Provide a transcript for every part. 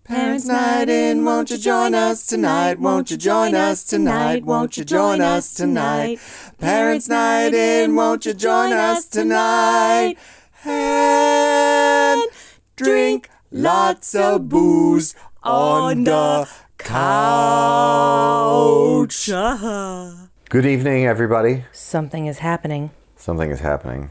Parents' night in, won't you join us tonight? Won't you join us tonight? Won't you join us tonight? Parents' night in, won't you join us tonight? And drink lots of booze on the couch. Good evening, everybody. Something is happening. Something is happening.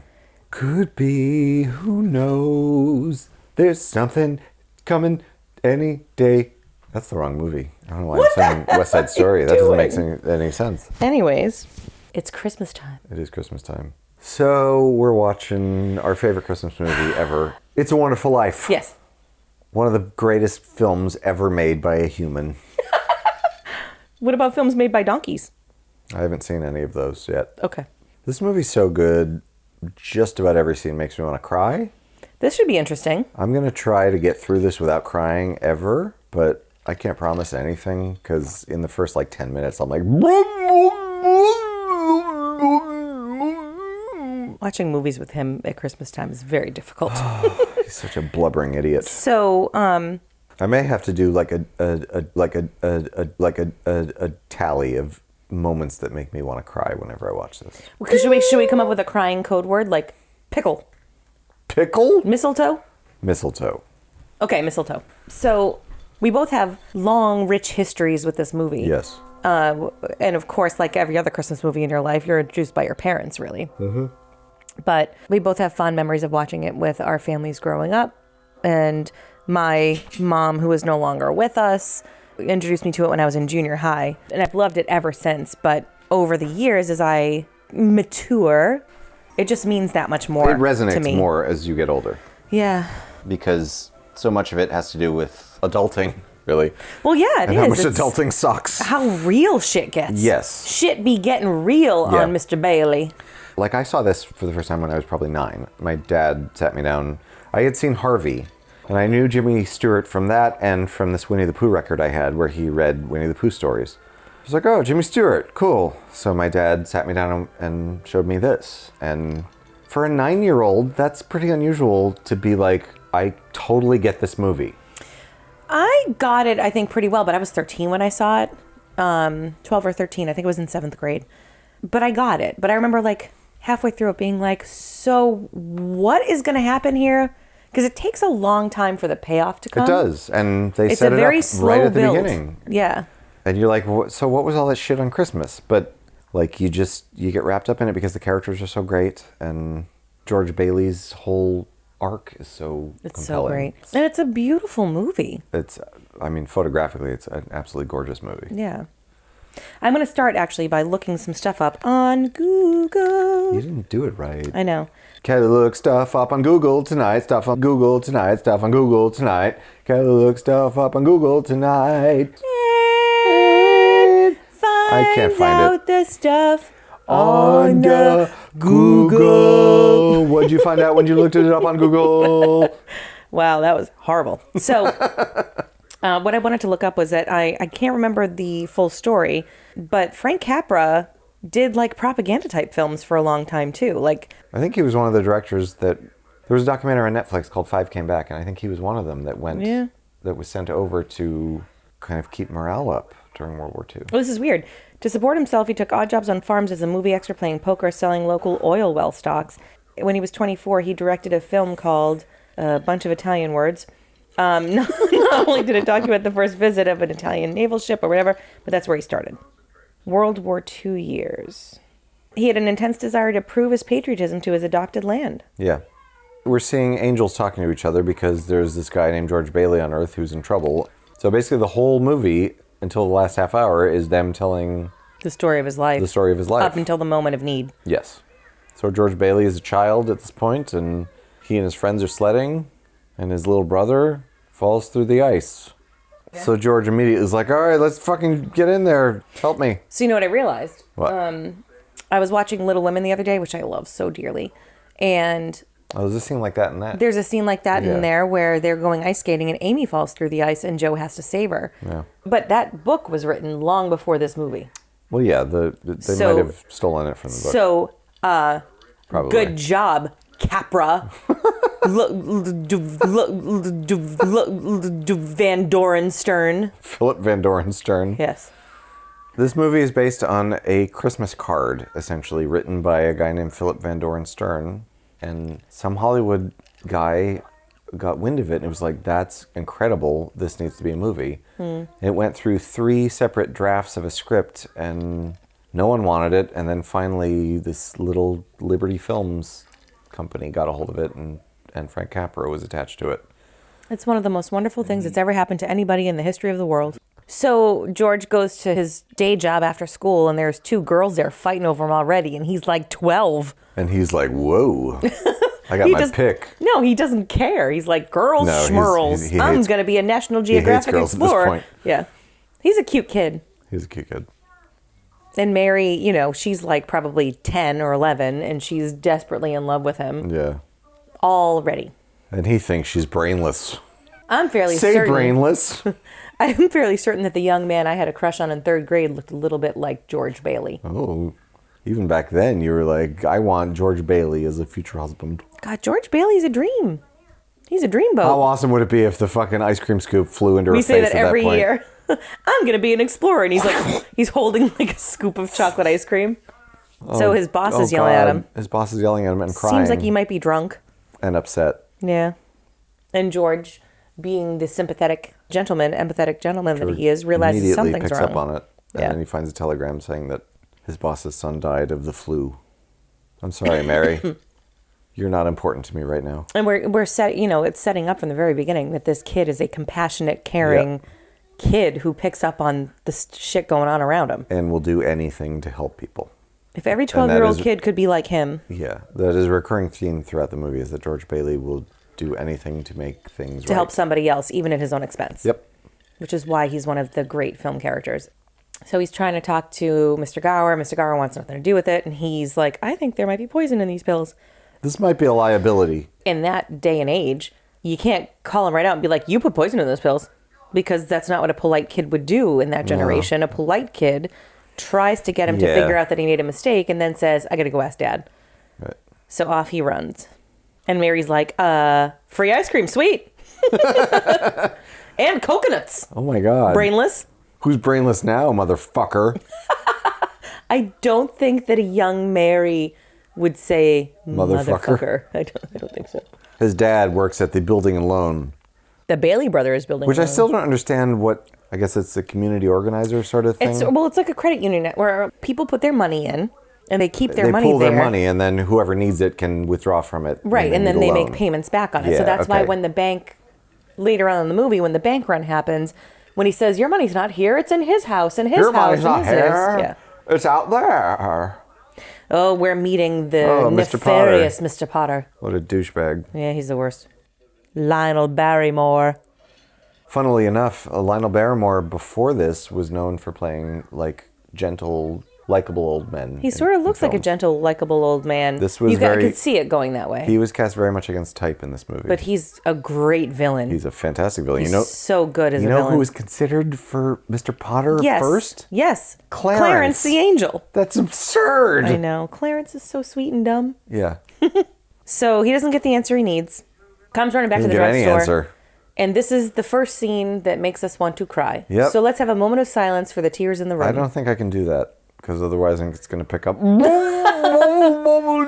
Could be, who knows? There's something coming any day. That's the wrong movie. I don't know why I'm saying West Side Story. That doesn't make any sense. Anyways, it's Christmas time. It is Christmas time. So we're watching our favorite Christmas movie ever. It's a Wonderful Life. Yes. One of the greatest films ever made by a human. What about films made by donkeys? I haven't seen any of those yet. Okay. This movie's so good, just about every scene makes me want to cry. This should be interesting. I'm going to try to get through this without crying ever, but I can't promise anything because in the first 10 minutes I'm like... Watching movies with him at Christmas time is very difficult. He's such a blubbering idiot. So, I may have to do a tally of moments that make me want to cry whenever I watch this. should we come up with a crying code word like pickle? Pickle? Mistletoe? Mistletoe. Okay, mistletoe. So we both have long, rich histories with this movie. Yes. And of course, like every other Christmas movie in your life, you're introduced by your parents, really. Mm-hmm. But we both have fond memories of watching it with our families growing up. And my mom, who is no longer with us, introduced me to it when I was in junior high. And I've loved it ever since. But over the years, as I mature, it just means that much more It resonates to me. more as you get older. Yeah. Because so much of it has to do with adulting, really. Well, yeah, it and is. how much It's adulting sucks. how real shit gets. Yes. Shit be getting real Yeah. on Mr. Bailey. I saw this for the first time when I was probably 9. My dad sat me down. I had seen Harvey, and I knew Jimmy Stewart from that and from this Winnie the Pooh record I had where he read Winnie the Pooh stories. I was like, oh, Jimmy Stewart, cool. So my dad sat me down and showed me this. And for a 9-year-old, that's pretty unusual to be like, I totally get this movie. I got it, I think, pretty well, but I was 13 when I saw it. 12 or 13. I think it was in 7th grade. But I got it. But I remember halfway through it being like, so what is going to happen here? Because it takes a long time for the payoff to come. It does. And they It's set a it very up slow right at the build. beginning. Yeah. And you're like, so what was all that shit on Christmas? But you get wrapped up in it because the characters are so great. And George Bailey's whole arc is so It's compelling. so great. And it's a beautiful movie. Photographically, it's an absolutely gorgeous movie. Yeah. I'm going to start actually by looking some stuff up on Google. You didn't do it right. I know. Gotta look stuff up on Google tonight, stuff on Google tonight, stuff on Google tonight. Gotta look stuff up on Google tonight. And I can't find out it. the stuff On the Google. What'd you find out when you looked it up on Google? Wow, that was horrible. So what I wanted to look up was that I can't remember the full story, but Frank Capra did propaganda type films for a long time too. I think he was one of the directors that there was a documentary on Netflix called 5 Came Back, and I think he was one of them that that was sent over to kind of keep morale up during World War II. Well, this is weird. To support himself, he took odd jobs on farms as a movie extra, playing poker, selling local oil well stocks. When he was 24, he directed a film called A Bunch of Italian Words. Not only did it document the first visit of an Italian naval ship or whatever, but that's where he started. World War II years. He had an intense desire to prove his patriotism to his adopted land. Yeah. We're seeing angels talking to each other because there's this guy named George Bailey on Earth who's in trouble. So basically the whole movie, until the last half hour, is them telling The story of his life. the story of his life. Up until the moment of need. Yes. So George Bailey is a child at this point, and he and his friends are sledding, and his little brother falls through the ice. Yeah. So George immediately is like, all right, let's fucking get in there. Help me. So you know what I realized? What? I was watching Little Women the other day, which I love so dearly. And Oh, there's a scene like that in that. there's a scene like that Yeah. in there where they're going ice skating and Amy falls through the ice and Joe has to save her. Yeah. But that book was written long before this movie. Well, yeah, they So- might have stolen it from the book. So, probably. good job, Capra. Van Doren Stern. Philip Van Doren Stern. Yes. This movie is based on a Christmas card, essentially, written by a guy named Philip Van Doren Stern. And some Hollywood guy got wind of it and it was like, that's incredible. This needs to be a movie. It went through 3 separate drafts of a script and no one wanted it. And then finally, this little Liberty Films company got a hold of it and Frank Capra was attached to it. It's one of the most wonderful things that's ever happened to anybody in the history of the world. So George goes to his day job after school, and there's 2 girls there fighting over him already, and he's like 12. And he's like, whoa, I got my pick. No, he doesn't care. He's like, girls, schmirls. I'm going to be a National Geographic explorer. At this point. Yeah. He's a cute kid. He's a cute kid. And Mary, you know, she's like probably 10 or 11, and she's desperately in love with him. Yeah. Already. And he thinks she's brainless. I'm fairly Say certain. brainless. I'm fairly certain that the young man I had a crush on in 3rd grade looked a little bit like George Bailey. Oh, even back then you were like, I want George Bailey as a future husband. God, George Bailey's a dream. He's a dreamboat. How awesome would it be if the fucking ice cream scoop flew into her face at that point? We say that every year. I'm going to be an explorer. And he's like, he's holding like a scoop of chocolate ice cream. So his boss is yelling at him. His boss is yelling at him and crying. Seems like he might be drunk. And upset. Yeah. And George, being the empathetic gentleman that he is, realizes something's picks wrong. up on it. And then he finds a telegram saying that his boss's son died of the flu. I'm sorry, Mary. You're not important to me right now. And we're set, you know, it's setting up from the very beginning that this kid is a compassionate, caring kid who picks up on the shit going on around him. And will do anything to help people. If every 12-year-old kid could be like him. Yeah, that is a recurring theme throughout the movie is that George Bailey will do anything to make things right. To help somebody else, even at his own expense. Yep. Which is why he's one of the great film characters. So he's trying to talk to Mr. Gower. Mr. Gower wants nothing to do with it. And he's like, I think there might be poison in these pills. This might be a liability. In that day and age, you can't call him right out and be like, you put poison in those pills. Because that's not what a polite kid would do in that generation. No. A polite kid tries to get him to figure out that he made a mistake and then says, I got to go ask Dad. Right. So off he runs. And Mary's like, free ice cream, sweet. And coconuts. Oh my God. Brainless. Who's brainless now, motherfucker? I don't think that a young Mary would say motherfucker. I don't think so. His dad works at the building and loan. The Bailey Brothers building. Which I still don't understand what, I guess it's a community organizer sort of thing. It's like a credit union where people put their money in and they keep their money there. They pull there. their money and then whoever needs it can withdraw from it. Right, and then they make payments back on it. So that's why when the bank, later on in the movie, when the bank run happens, when he says, your money's not here, it's in his house, and his your house, money's not here. Yeah. It's out there. Oh, we're meeting the nefarious Mr. Potter. What a douchebag. Yeah, he's the worst. Lionel Barrymore. Funnily enough, Lionel Barrymore before this was known for playing like gentle, likable old men. He sort of looks like a gentle, likable old man. This was I could see it going that way. He was cast very much against type in this movie. But he's a great villain. He's a fantastic villain. He's so good as a villain. You know who was considered for Mr. Potter first? Yes. Clarence the Angel. That's absurd. I know. Clarence is so sweet and dumb. Yeah. So he doesn't get the answer he needs. Comes running back to the drugstore. Answer. And this is the first scene that makes us want to cry. Yep. So let's have a moment of silence for the tears in the room. I don't think I can do that because otherwise I think it's going to pick up.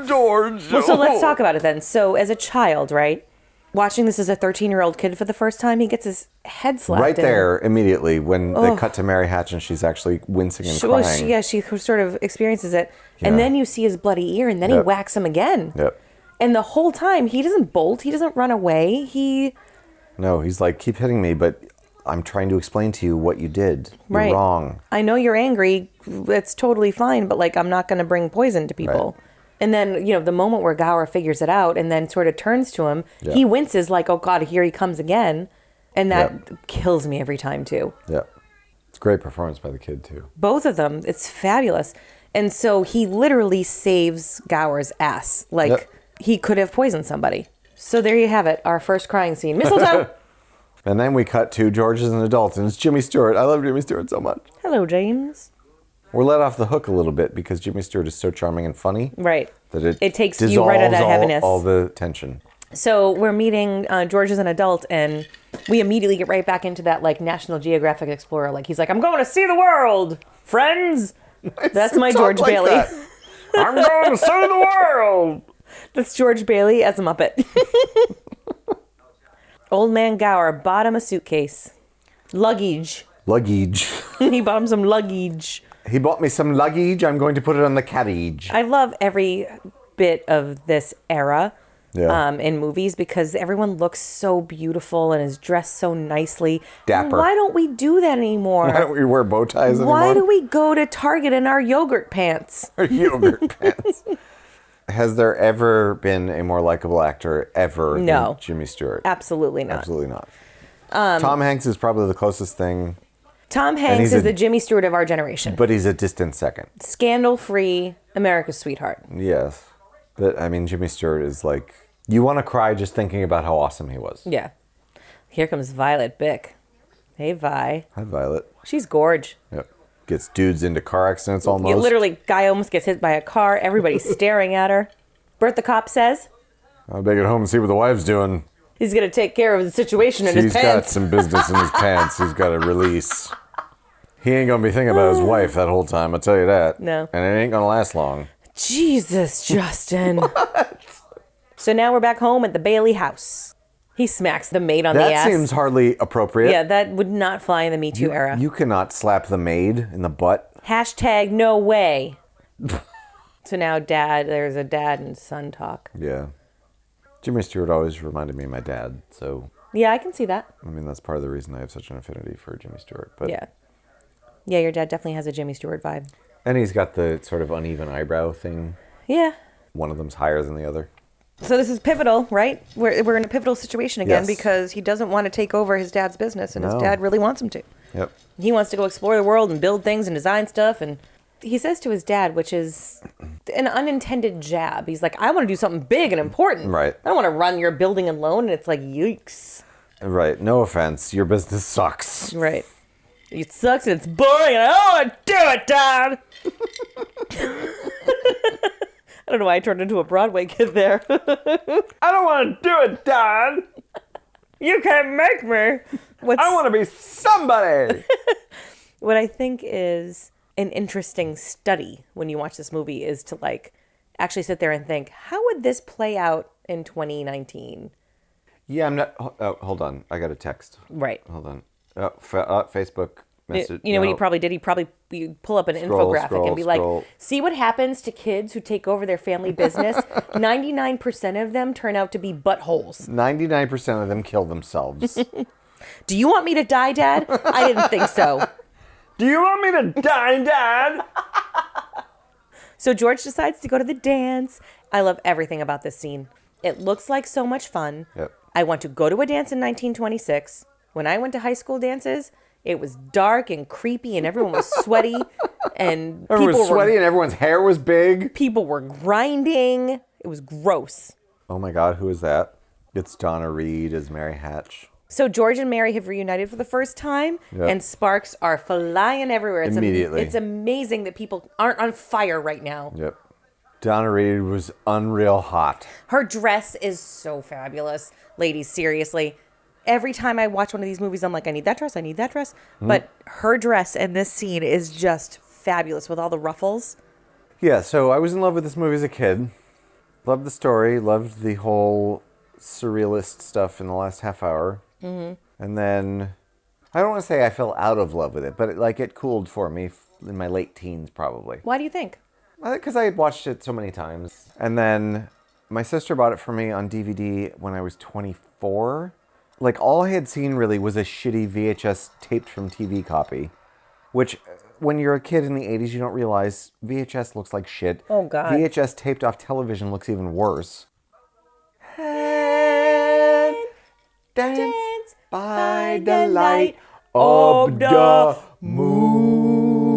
George. Well, so let's talk about it then. So as a child, right, watching this as a 13-year-old kid for the first time, he gets his head slapped right there immediately when they cut to Mary Hatch and she's actually wincing and crying. Well, she sort of experiences it. Yeah. And then you see his bloody ear and then he whacks him again. Yep. And the whole time, he doesn't bolt. He doesn't run away. No, he's like, keep hitting me, but I'm trying to explain to you what you did. You're wrong. I know you're angry. It's totally fine, but like, I'm not going to bring poison to people. Right. And then, the moment where Gower figures it out and then sort of turns to him, he winces like, oh God, here he comes again. And that kills me every time too. Yeah. It's a great performance by the kid too. Both of them. It's fabulous. And so he literally saves Gower's ass. Like, he could have poisoned somebody. So there you have it, our first crying scene. Mistletoe! And then we cut to George as an adult, and it's Jimmy Stewart. I love Jimmy Stewart so much. Hello, James. We're let off the hook a little bit because Jimmy Stewart is so charming and funny. Right. That it takes you right out of that heaviness. All the tension. So we're meeting George as an adult, and we immediately get right back into that like National Geographic Explorer. Like he's like, I'm going to see the world, friends. That's my George Talk like Bailey. that. I'm going to see the world. That's George Bailey as a Muppet. Old man Gower bought him a suitcase. Luggage. He bought him some luggage. He bought me some luggage. I'm going to put it on the carriage. I love every bit of this era in movies because everyone looks so beautiful and is dressed so nicely. Dapper. Why don't we do that anymore? Why don't we wear bow ties anymore? Why do we go to Target in our yogurt pants? Our yogurt pants. Has there ever been a more likable actor ever than Jimmy Stewart? Absolutely not. Absolutely not. Tom Hanks is probably the closest thing. Tom Hanks is the Jimmy Stewart of our generation. But he's a distant second. Scandal-free America's sweetheart. Yes. But, I mean, Jimmy Stewart is like... You want to cry just thinking about how awesome he was. Yeah. Here comes Violet Bick. Hey, Vi. Hi, Violet. She's gorge. Yep. Gets dudes into car accidents almost. Literally, guy almost gets hit by a car. Everybody's staring at her. Bert the cop says... I'll take it home and see what the wife's doing. He's going to take care of the situation in his pants. He's got some business in his pants he's got to release. He ain't going to be thinking about his wife that whole time, I'll tell you that. No. And it ain't going to last long. Jesus, Justin. So now we're back home at the Bailey house. He smacks the maid on the ass. That seems hardly appropriate. Yeah, that would not fly in the Me Too era. You cannot slap the maid in the butt. Hashtag no way. So now there's a dad and son talk. Yeah. Jimmy Stewart always reminded me of my dad, so... Yeah, I can see that. I mean, that's part of the reason I have such an affinity for Jimmy Stewart. But Yeah. Yeah, your dad definitely has a Jimmy Stewart vibe. And he's got the sort of uneven eyebrow thing. Yeah. One of them's higher than the other. So this is pivotal, right? We're in a pivotal situation again Yes. because he doesn't want to take over his dad's business, and his No. dad really wants him to. Yep. He wants to go explore the world and build things and design stuff, and he says to his dad, which is an unintended jab. He's like, I want to do something big and important. Right. I don't want to run your building alone. And it's like, yikes. Right. No offense. Your business sucks. Right. It sucks and it's boring and I don't want to do it, Dad. I don't know why I turned into a Broadway kid there. I don't want to do it, Dad. You can't make me. I want to be somebody. What I think is an interesting study when you watch this movie is to like actually sit there and think, how would this play out in 2019? Yeah, I'm not... Oh, hold on. I got a text. Right. Hold on. Facebook message. You know what he probably did? You pull up an infographic and be scroll. like, see what happens to kids who take over their family business? 99% of them turn out to be buttholes. 99% of them kill themselves. Do you want me to die, Dad? I didn't think so. Do you want me to die, Dad? So George decides to go to the dance. I love everything about this scene. It looks like so much fun. Yep. I want to go to a dance in 1926. When I went to high school dances, it was dark and creepy and everyone was sweaty. And Everyone was sweaty and everyone's hair was big. people were grinding. It was gross. Oh my God, who is that? It's Donna Reed as Mary Hatch. So George and Mary have reunited for the first time, Yep. and sparks are flying everywhere. It's Immediately. It's amazing that people aren't on fire right now. Yep. Donna Reed was unreal hot. Her dress is so fabulous. Ladies, seriously. Every time I watch one of these movies, I'm like, I need that dress, I need that dress. But her dress in this scene is just fabulous with all the ruffles. Yeah, so I was in love with this movie as a kid. Loved the story, loved the whole surrealist stuff in the last half hour. Mm-hmm. And then, I don't want to say I fell out of love with it, but it cooled for me in my late teens probably. Why do you think? Because I had watched it so many times. And then my sister bought it for me on DVD when I was 24. Like, all I had seen really was a shitty VHS taped from TV copy, which, when you're a kid in the 80s, you don't realize VHS looks like shit. Oh, God. VHS taped off television looks even worse. Dance by the light of the moon.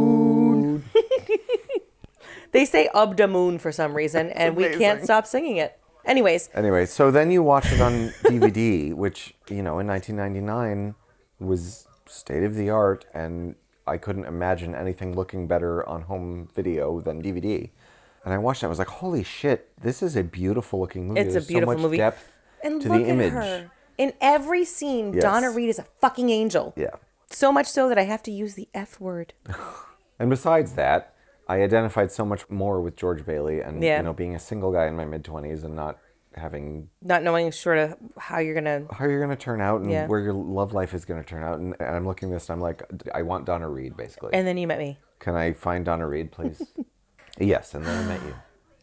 They say "Ob da moon" for some reason, and we can't stop singing it. Anyway, So then you watch it on DVD, which, in 1999 was state of the art, and I couldn't imagine anything looking better on home video than DVD. And I watched it, I was like, holy shit, this is a beautiful looking movie. It's a There's beautiful so much movie. depth And to look the image. at her. In every scene, Yes. Donna Reed is a fucking angel. Yeah. So much so that I have to use the F word. And besides that, I identified so much more with George Bailey and, Yeah. you know, being a single guy in my mid-20s and not having Not knowing sort of how you're going to... how you're going to turn out and Yeah. where your love life is going to turn out. And I'm looking at this and I'm like, I want Donna Reed, basically. And then you met me. Can I find Donna Reed, please? Yes, and then I met you.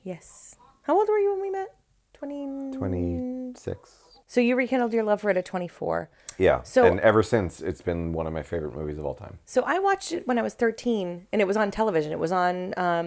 Yes. How old were you when we met? 26. So you rekindled your love for it at 24. Yeah, So- and ever since, it's been one of my favorite movies of all time. So I watched it when I was 13, and it was on television. It was on, I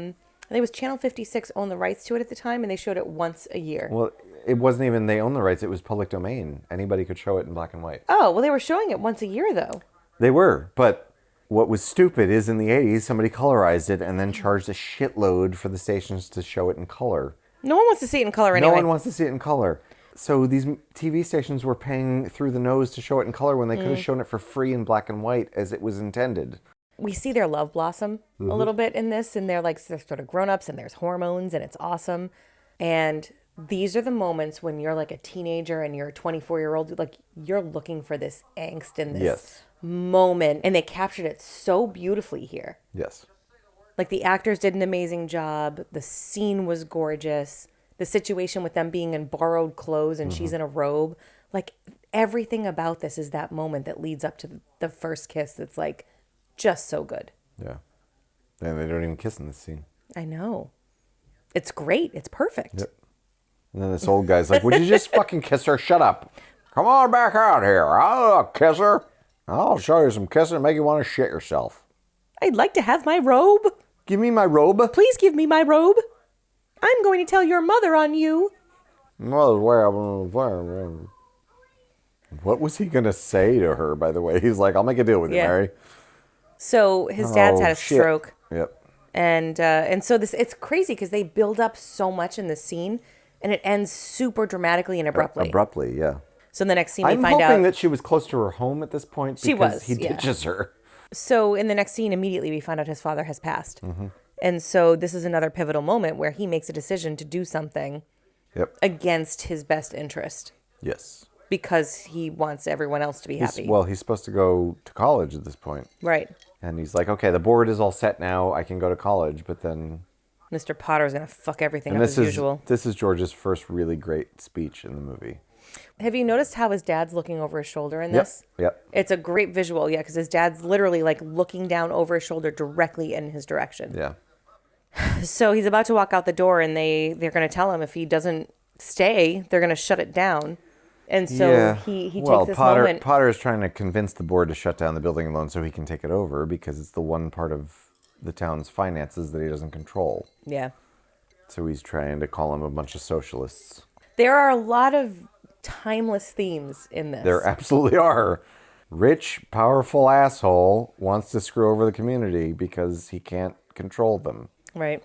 think it was Channel 56 owned the rights to it at the time, and they showed it once a year. Well, it wasn't even they own the rights, it was public domain. Anybody could show it in black and white. Oh, well, they were showing it once a year, though. They were, but what was stupid is in the 80s, somebody colorized it and then charged a shitload for the stations to show it in color. No one wants to see it in color anyway. No one wants to see it in color. So these TV stations were paying through the nose to show it in color when they could have shown it for free in black and white as it was intended. We see their love blossom a little bit in this, and they're like they're sort of grown-ups, and there's hormones, and it's awesome. And these are the moments when you're like a teenager and you're a 24-year-old, like you're looking for this angst and this Yes. moment, and they captured it so beautifully here. Yes. Like the actors did an amazing job. The scene was gorgeous. The situation with them being in borrowed clothes and she's in a robe. Like everything about this is that moment that leads up to the first kiss that's like just so good. Yeah. And they don't even kiss in this scene. I know. It's great. It's perfect. Yep. And then this old guy's like, would you just fucking kiss her? Shut up. Come on back out here. I'll kiss her. I'll show you some kissing and make you want to shit yourself. I'd like to have my robe. Give me my robe. Please give me my robe. I'm going to tell your mother on you. What was he going to say to her, by the way? He's like, I'll make a deal with you, Yeah. Mary. So his dad's had a shit. stroke. Yep. And so this it's crazy because they build up so much in the scene and it ends super dramatically and abruptly. Abruptly, yeah. So in the next scene we I'm find hoping out that she was close to her home at this point She because was, he yeah. ditches her. So in the next scene immediately we find out his father has passed. And so this is another pivotal moment where he makes a decision to do something Yep. against his best interest Yes. because he wants everyone else to be happy. He's supposed to go to college at this point. Right. And he's like, okay, the board is all set now. I can go to college. But then... Mr. Potter's going to fuck everything And up this as is usual. this is George's first really great speech in the movie. Have you noticed how his dad's looking over his shoulder in this? Yep. It's a great visual, yeah, because his dad's literally like looking down over his shoulder directly in his direction. Yeah. So he's about to walk out the door, and they're going to tell him if he doesn't stay, they're going to shut it down. And so he takes this moment. Potter is trying to convince the board to shut down the building loan so he can take it over because it's the one part of the town's finances that he doesn't control. Yeah. So he's trying to call him a bunch of socialists. There are a lot of timeless themes in this. There absolutely are. Rich, powerful asshole wants to screw over the community because he can't control them. Right.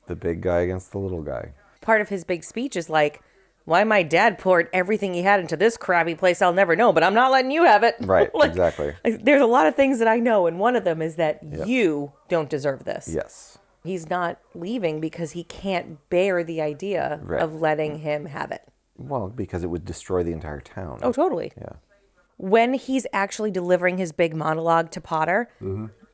The big guy against the little guy. Part of his big speech is like, why my dad poured everything he had into this crappy place I'll never know, but I'm not letting you have it. Right, Like, exactly. There's a lot of things that I know, and one of them is that you don't deserve this. Yes. He's not leaving because he can't bear the idea Right. of letting him have it. Well, because it would destroy the entire town. Oh, totally. Yeah. When he's actually delivering his big monologue to Potter,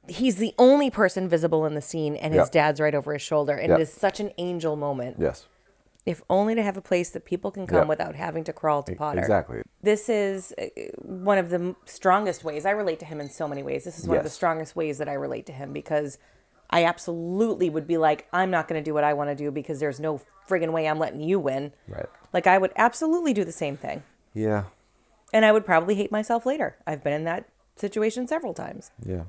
he's the only person visible in the scene, and his Yep. dad's right over his shoulder. And Yep. it is such an angel moment. Yes. If only to have a place that people can come Yep. without having to crawl to Potter. Exactly. This is one of the strongest ways. I relate to him in so many ways. This is one of the Yes. strongest ways that I relate to him because I absolutely would be like, I'm not going to do what I want to do because there's no friggin' way I'm letting you win. Right. Like, I would absolutely do the same thing. Yeah. And I would probably hate myself later. I've been in that situation several times. Yeah.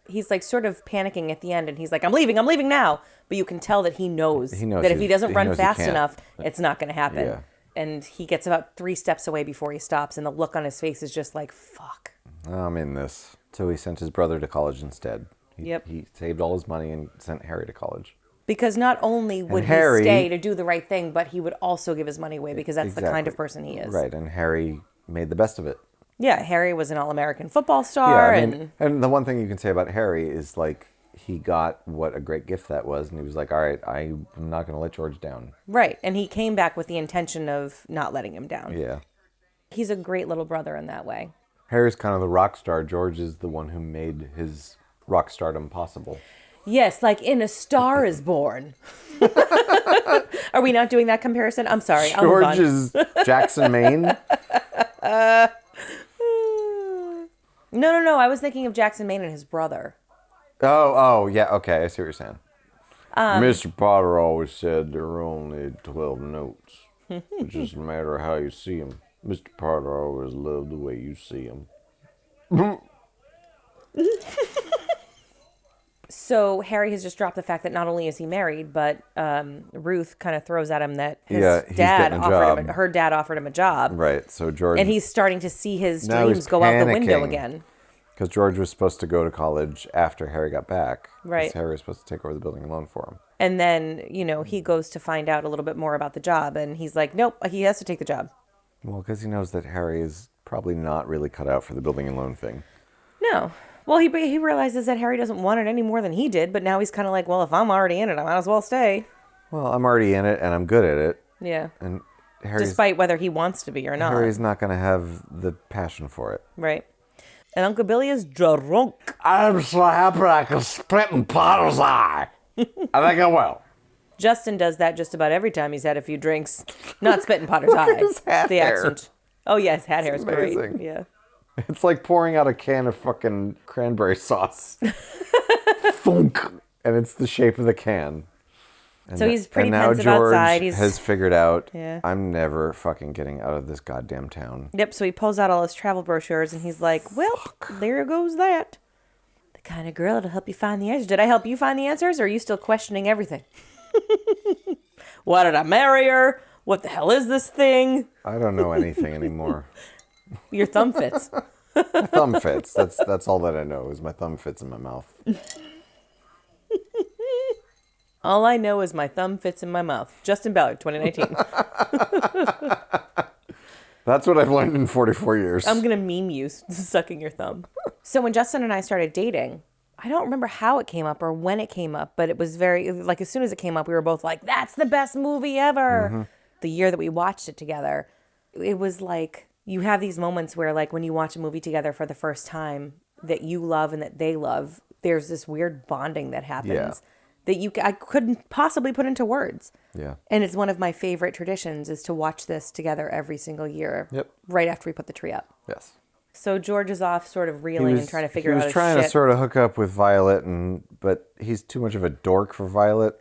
He's like sort of panicking at the end and he's like, I'm leaving now. But you can tell that he knows He knows that if he doesn't he run knows he fast can't. enough, it's not going to happen. Yeah. And he gets about 3 steps away before he stops. And the look on his face is just like, fuck. I'm in this. So he sent his brother to college instead. Yep. He saved all his money and sent Harry to college. Because not only would Harry- he stay to do the right thing, but he would also give his money away because that's the kind of person he is. Right, and Harry made the best of it. Yeah, Harry was an All-American football star. And the one thing you can say about Harry is, like, he got what a great gift that was, and he was like, all right, I'm not going to let George down. Right. And he came back with the intention of not letting him down. Yeah. He's a great little brother in that way. Harry's kind of the rock star. George is the one who made his rock stardom possible. Yes, like in A Star is Born. Are we not doing that comparison? I'm sorry. George is Jackson, Maine. No. I was thinking of Jackson, Maine and his brother. Oh, yeah. Okay, I see what you're saying. Mr. Potter always said there are only 12 notes. It's just a matter of how you see them. Mr. Potter always loved the way you see them. So Harry has just dropped the fact that not only is he married, but Ruth kind of throws at him that He's dad getting a offered him, job. her dad offered him a job. Right, so George... And he's starting to see his Now dreams he's go out the window panicking. again. Because George was supposed to go to college after Harry got back. Right. Because Harry was supposed to take over the building and loan for him. And then, he goes to find out a little bit more about the job. And he's like, nope, he has to take the job. Well, because he knows that Harry is probably not really cut out for the building and loan thing. No. Well, he realizes that Harry doesn't want it any more than he did. But now he's kind of like, well, if I'm already in it, I might as well stay. Well, I'm already in it and I'm good at it. Yeah. And Harry's, Despite whether he wants to be or not. Harry's not going to have the passion for it. Right. And Uncle Billy is drunk. I'm so happy I can spit in Potter's eye. I think I will. Justin does that just about every time he's had a few drinks. Not spit in Potter's eye. His hat The hair. accent. Oh, yes, hat hair is great. amazing. Yeah. It's like pouring out a can of fucking cranberry sauce. Thunk. And it's the shape of the can. And So he's pretty and now pensive George outside. has figured out, Yeah. I'm never fucking getting out of this goddamn town. Yep, so he pulls out all his travel brochures and he's like, well, there goes that. The kind of girl to help you find the answers. Did I help you find the answers, or are you still questioning everything? Why did I marry her? What the hell is this thing? I don't know anything anymore. Your thumb fits. My thumb fits. That's all that I know is my thumb fits in my mouth. All I know is my thumb fits in my mouth. Justin Ballard, 2019. That's what I've learned in 44 years. I'm going to meme you sucking your thumb. So when Justin and I started dating, I don't remember how it came up or when it came up, but it was like as soon as it came up, we were both like, that's the best movie ever. Mm-hmm. The year that we watched it together, it was like, you have these moments where like when you watch a movie together for the first time that you love and that they love, there's this weird bonding that happens that I couldn't possibly put into words. Yeah. And it's one of my favorite traditions is to watch this together every single year. Yep. Right after we put the tree up. Yes. So George is off sort of reeling and trying to figure out his shit. He was trying to sort of hook up with Violet, but he's too much of a dork for Violet.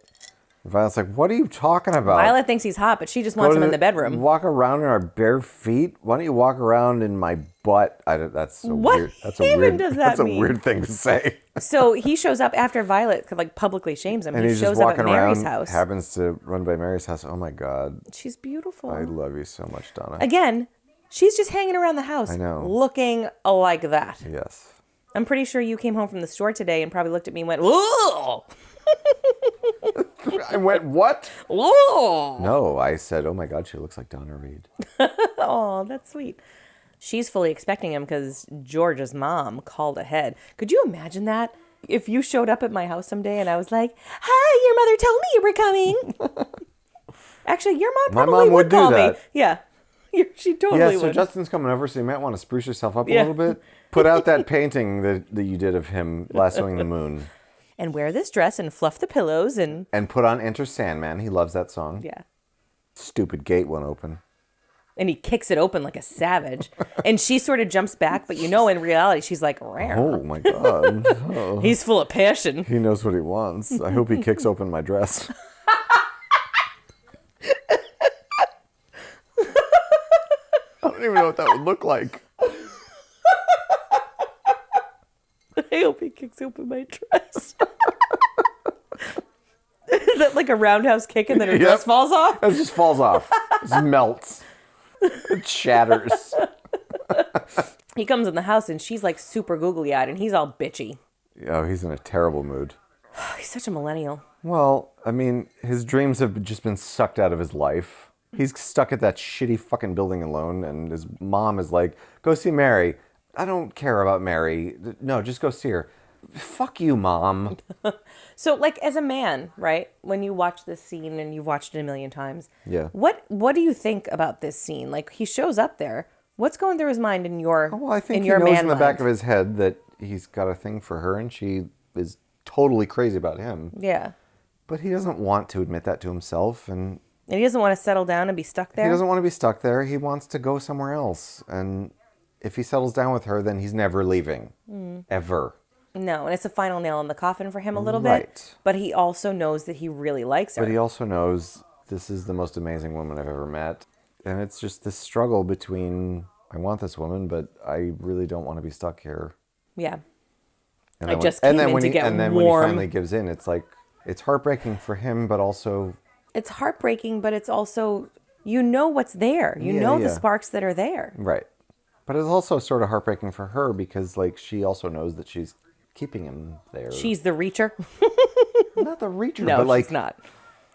Violet's like, what are you talking about? Violet thinks he's hot, but she just wants him in the bedroom. Walk around in our bare feet? Why don't you walk around in my butt? That's so What weird. That's even does that That's a mean? weird thing to say. So he shows up after Violet like publicly shames him. And he he's shows just up walking at Mary's around, house. happens to run by Mary's house. Oh my God. She's beautiful. I love you so much, Donna. Again, she's just hanging around the house. I know. Looking like that. Yes. I'm pretty sure you came home from the store today and probably looked at me and went, whoa! I went, what? Whoa! No, I said, oh my God, she looks like Donna Reed. Oh, that's sweet. She's fully expecting him because George's mom called ahead. Could you imagine that? If you showed up at my house someday and I was like, hi, your mother told me you were coming. Actually, your mom My probably mom would do call that. me. Yeah. She totally Yeah, so would. Justin's coming over, so you might want to spruce yourself up a Yeah. little bit. Put out that painting that you did of him lassoing the moon. And wear this dress and fluff the pillows and... And put on Enter Sandman. He loves that song. Yeah. Stupid gate won't open. And he kicks it open like a savage. And she sort of jumps back, but in reality, she's like, rare. Oh my God. Oh. He's full of passion. He knows what he wants. I hope he kicks open my dress. I don't even know what that would look like. I hope he kicks open my dress. Is that like a roundhouse kick and then her dress falls off? It just falls off. It just melts. It shatters. He comes in the house and she's like super googly eyed and he's all bitchy. Oh, he's in a terrible mood. He's such a millennial. Well, I mean, his dreams have just been sucked out of his life. He's stuck at that shitty fucking building alone, and his mom is like, go see Mary. I don't care about Mary. No, just go see her. Fuck you, Mom. So, like, as a man, right, when you watch this scene and you've watched it a million times, Yeah. what do you think about this scene? Like, he shows up there. What's going through his mind in your Well, I think in he your knows man in the back mind? of his head that he's got a thing for her and she is totally crazy about him. Yeah. But he doesn't want to admit that to himself, and And he doesn't want to settle down and be stuck there? he doesn't want to be stuck there. He wants to go somewhere else. And if he settles down with her, then he's never leaving. Ever. No, and it's a final nail in the coffin for him a little Right. bit. But he also knows that he really likes her. But he also knows this is the most amazing woman I've ever met. And it's just this struggle between, I want this woman, but I really don't want to be stuck here. Yeah. And I then just when, came in to get and then warm. when he finally gives in, it's like, it's heartbreaking for him, but also, It's heartbreaking, but it's also, you know what's there. You Yeah, know the yeah. sparks that are there. right. But it's also sort of heartbreaking for her because, like, she also knows that she's keeping him there. She's the reacher. not the reacher, No, but like, she's not.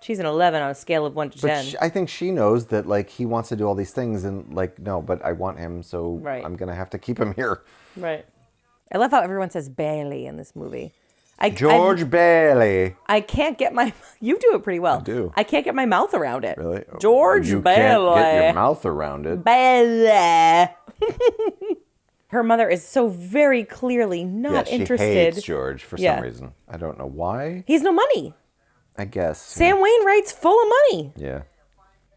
She's an 11 on a scale of 1 to 10. I think she knows that, like, he wants to do all these things and, like, no, but I want him, so Right. I'm going to have to keep him here. Right. I love how everyone says Bailey in this movie. George Bailey. I can't get my... You do it pretty well. I do. I can't get my mouth around it. Really? George you Bailey. can't get your mouth around it. Bailey. Her mother is so very clearly Yeah, not she interested. hates George for Yeah. some reason. I don't know why. He's no money. I guess. Sam Wainwright's full of money. Yeah.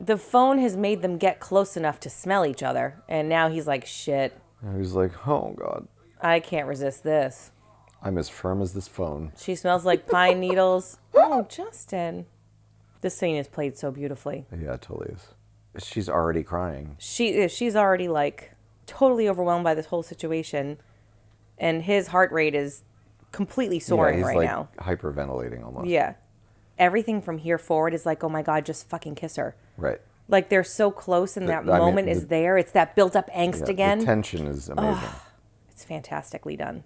The phone has made them get close enough to smell each other. And now he's like, shit, And he was like, oh, God. I can't resist this. I'm as firm as this phone. She smells like pine needles. Oh, Justin. This scene is played so beautifully. Yeah, it totally is. She's already crying. She's already like totally overwhelmed by this whole situation. And his heart rate is completely soaring he's right like now. hyperventilating almost. Yeah. Everything from here forward is like, oh my God, just fucking kiss her. Right. Like they're so close and that I mean, moment is there. It's that built up angst Yeah, again. the tension is amazing. It's fantastically done.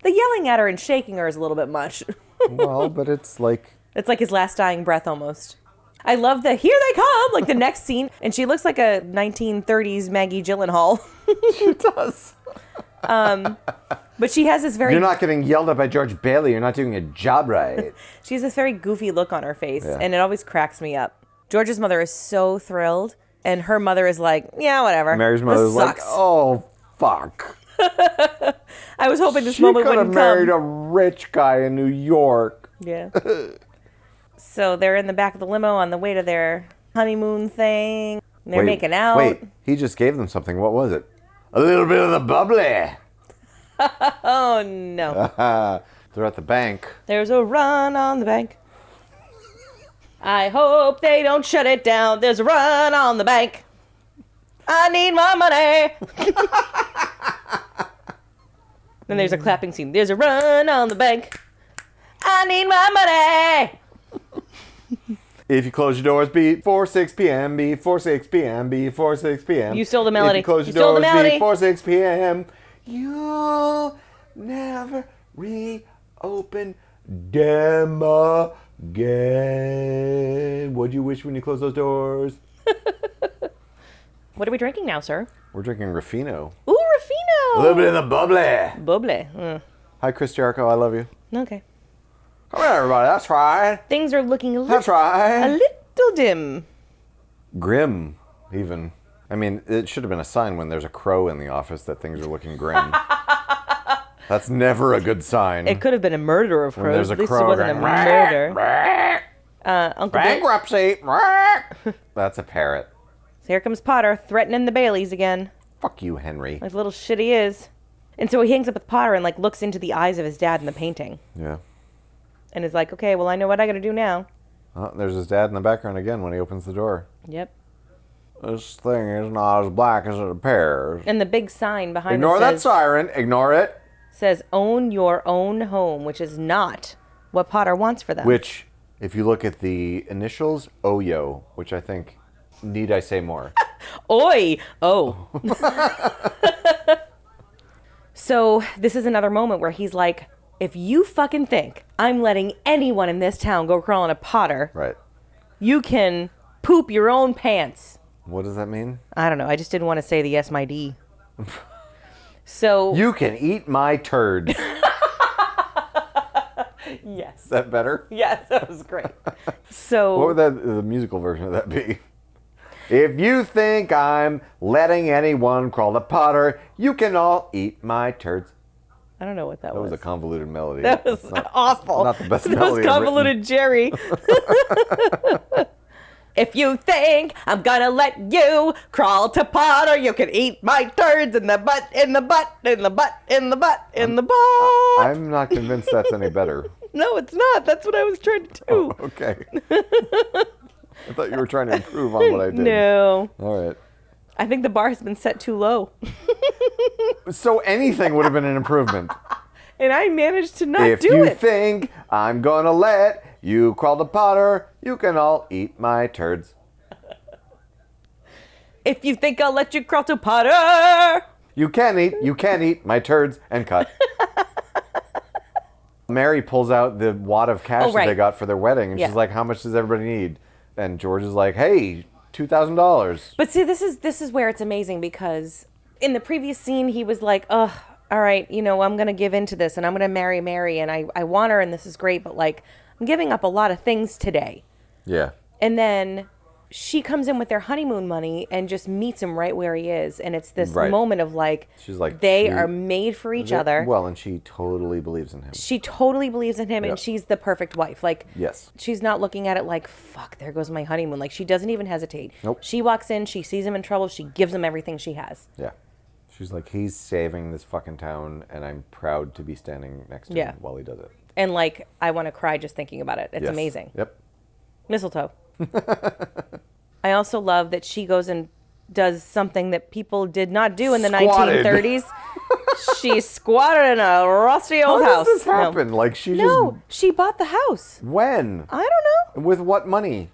The yelling at her and shaking her is a little bit much. Well, but it's like, It's like his last dying breath almost. I love the here they come, like the next scene. And she looks like a 1930s Maggie Gyllenhaal. she does. But she has this very You're not getting yelled at by George Bailey. You're not doing your job right. she has this very goofy look on her face, Yeah. and it always cracks me up. George's mother is so thrilled, and her mother is like, yeah, whatever. Mary's This mother's like, sucks. oh, fuck. I was hoping this She moment could have wouldn't married come. a rich guy in New York. Yeah. So they're in the back of the limo on the way to their honeymoon thing. They're making out. Wait, he just gave them something. What was it? A little bit of the bubbly. Oh, no. They're at the bank. There's a run on the bank. I hope they don't shut it down. There's a run on the bank. I need my money. Then there's a clapping scene. There's a run on the bank. I need my money. If you close your doors before 6 p.m., before 6 p.m., before 6 p.m. You stole the melody. If you close You your stole the doors melody. before 6 p.m., you'll never reopen them again. What'd you wish when you closed those doors? What are we drinking now, sir? We're drinking Ruffino. Ooh, Ruffino. A little bit of the bubbly. Bubbly. Hi, Chris Jericho. I love you. Okay. Come here, everybody. That's right. Things are looking a That's little right. dim. Grim, even. I mean, it should have been a sign when there's a crow in the office that things are looking grim. That's never a good sign. It could have been a murder of when crows. there's a At least crow it wasn't a going, murder. Uncle Bill. bankruptcy. That's a parrot. So here comes Potter threatening the Baileys again, Fuck you, Henry. like the little shit he is. And so he hangs up with Potter and like looks into the eyes of his dad in the painting, Yeah. and is like, "Okay, well I know what I got to do now." Oh, there's his dad in the background again when he opens the door. Yep. This thing is not as black as it appears. And the big sign behind Ignore it that says, siren. Ignore it. says "Own your own home," which is not what Potter wants for them. Which, if you look at the initials, Oyo, which I think, need I say more? Oi! Oh. So this is another moment where he's like, if you fucking think I'm letting anyone in this town go crawling a Potter, Right. you can poop your own pants. What does that mean? I don't know. I just didn't want to say the yes, my D. So You can eat my turd. Yes. Is that better? Yes, that was great. So What would the musical version of that be? If you think I'm letting anyone crawl the Potter, you can all eat my turds. I don't know what that was. That was a convoluted melody. That was awful. Not the best that melody was I've convoluted, Jerry. If you think I'm gonna let you crawl to Potter, you can eat my turds in the butt, in the butt, in the butt, in the butt, in the butt. I'm not convinced that's any better. No, it's not. That's what I was trying to do. Oh, okay. I thought you were trying to improve on what I did. No. All right. I think the bar has been set too low. So anything would have been an improvement. And I managed to not If do you it. think I'm gonna let you crawl to Potter, you can all eat my turds. If you think I'll let you crawl to Potter. You can eat my turds and cut. Mary pulls out the wad of cash that they got for their wedding, and she's like, how much does everybody need? And George is like, hey, $2,000. But see, this is where it's amazing, because in the previous scene, he was like, ugh, all right, I'm going to give in to this, and I'm going to marry Mary, and I want her, and this is great, but, like, I'm giving up a lot of things today. Yeah. And then she comes in with their honeymoon money and just meets him right where he is. And it's this moment of, like, she's like, they are made for each other. Well, and she totally believes in him. She totally believes in him, and she's the perfect wife. Like, yes. She's not looking at it like, fuck, there goes my honeymoon. Like, she doesn't even hesitate. Nope. She walks in, she sees him in trouble, she gives him everything she has. Yeah. She's like, he's saving this fucking town, and I'm proud to be standing next to him while he does it. And, like, I want to cry just thinking about it. It's amazing. Yep. Mistletoe. I also love that she goes and does something that people did not do in the 1930s. She squatted in a rusty old house. How does this happen? Like, she bought the house. When? I don't know. With what money?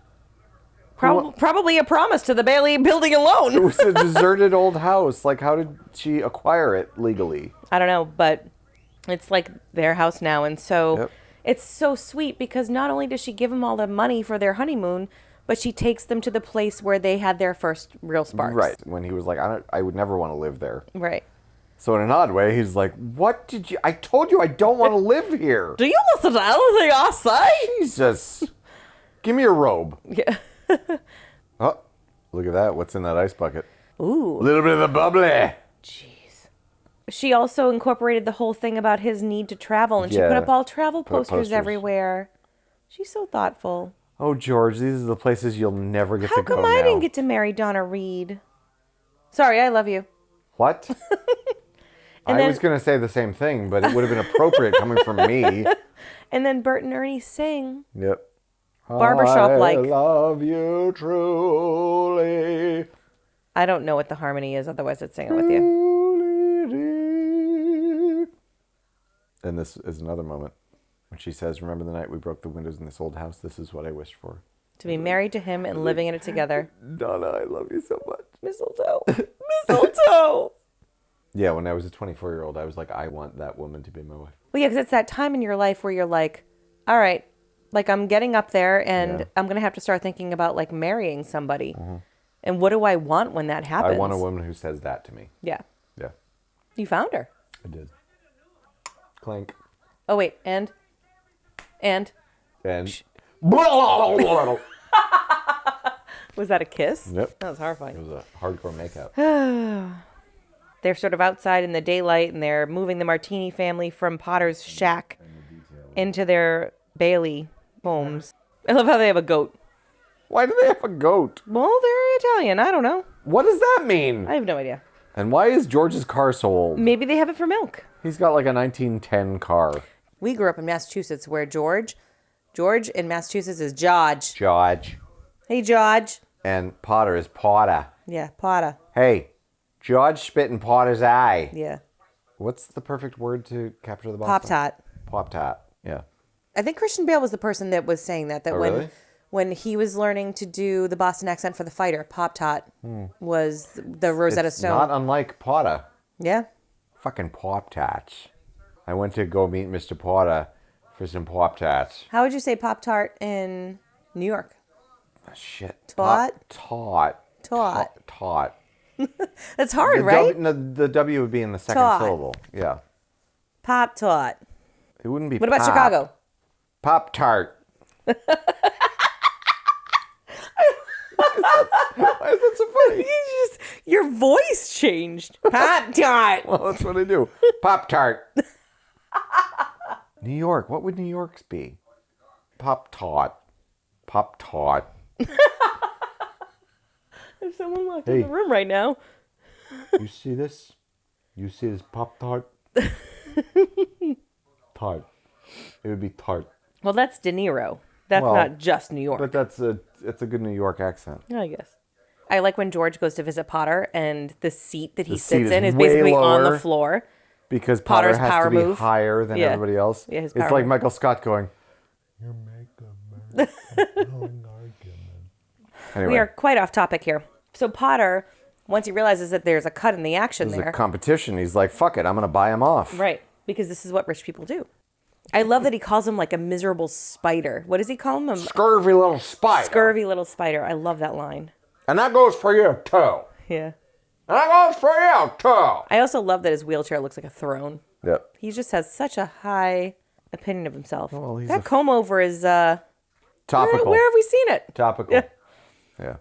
Probably a promise to the Bailey building alone. It was a deserted old house. Like, how did she acquire it legally? I don't know, but it's like their house now. And so it's so sweet, because not only does she give them all the money for their honeymoon, but she takes them to the place where they had their first real sparks. Right. When he was like, I would never want to live there. Right. So in an odd way, he's like, I told you I don't want to live here. Do you listen to anything I say? Jesus. Give me a robe. Yeah. Oh, look at that. What's in that ice bucket? Ooh. A little bit of the bubbly. Jeez. She also incorporated the whole thing about his need to travel, and she put up all travel posters everywhere. She's so thoughtful. Oh, George, these are the places you'll never get to go now. How come I didn't get to marry Donna Reed? Sorry, I love you. What? I was going to say the same thing, but it would have been appropriate coming from me. And then Bert and Ernie sing. Yep. Barbershop-like. I love you truly. I don't know what the harmony is, otherwise I'd sing it with you. And this is another moment when she says, remember the night we broke the windows in this old house? This is what I wished for. To be married to him and living in it together. Donna, I love you so much. Mistletoe. Mistletoe. Yeah, when I was a 24-year-old, I was like, I want that woman to be my wife. Well, yeah, because it's that time in your life where you're like, all right, like I'm getting up there, and I'm going to have to start thinking about, like, marrying somebody. Mm-hmm. And what do I want when that happens? I want a woman who says that to me. Yeah. Yeah. You found her. I did. Clink. Oh, wait, and? Was that a kiss? Yep. That was horrifying. It was a hardcore makeout. They're sort of outside in the daylight, and they're moving the Martini family from Potter's shack into their Bailey homes. I love how they have a goat. Why do they have a goat? Well, they're Italian. I don't know. What does that mean? I have no idea. And why is George's car so old? Maybe they have it for milk. He's got like a 1910 car. We grew up in Massachusetts, where George in Massachusetts is George. George. Hey, George. And Potter is Potter. Yeah, Potter. Hey, George spit in Potter's eye. Yeah. What's the perfect word to capture the Boston? Pop-Tart. Pop-Tart, yeah. I think Christian Bale was the person that was saying that. That really? When he was learning to do the Boston accent for the fighter, Pop-Tart was the Rosetta Stone. Not unlike Potter. Yeah. Fucking Pop-Tarts. I went to go meet Mr. Potter for some Pop-Tarts. How would you say Pop-Tart in New York? Oh, shit. Tot? Tot. That's hard, right? The W would be in the second syllable. Yeah. Pop-Tart. It wouldn't be What about pop. Chicago? Pop-Tart. Why is that so funny? Your voice changed. Pop-Tart. Well, that's what I do. Pop-Tart. New York. What would New York's be? Pop-Tart. Pop-Tart. There's someone locked in the room right now. You see this? You see this Pop-Tart? Tart. It would be Tart. Well, that's De Niro. That's not just New York. But it's a good New York accent. I guess. I like when George goes to visit Potter and the seat that he sits seat in is is way basically on the lower. floor. Because Potter's Potter has power to be move. higher than everybody else. Yeah, his it's power like move. Michael Scott going, "You make a argument." Anyway, We are quite off topic here. So Potter, once he realizes that there's a cut in the action there's there. a competition. He's like, "Fuck it, I'm gonna buy him off." Right. Because this is what rich people do. I love that he calls him like a miserable spider. What does he call him? A Scurvy little spider. scurvy little spider. I love that line. And that goes for you too. Yeah. And that goes for you too. I also love that his wheelchair looks like a throne. Yep. He just has such a high opinion of himself. Well, he's that comb over is Topical. Where have we seen it? Topical. Yeah. Yeah.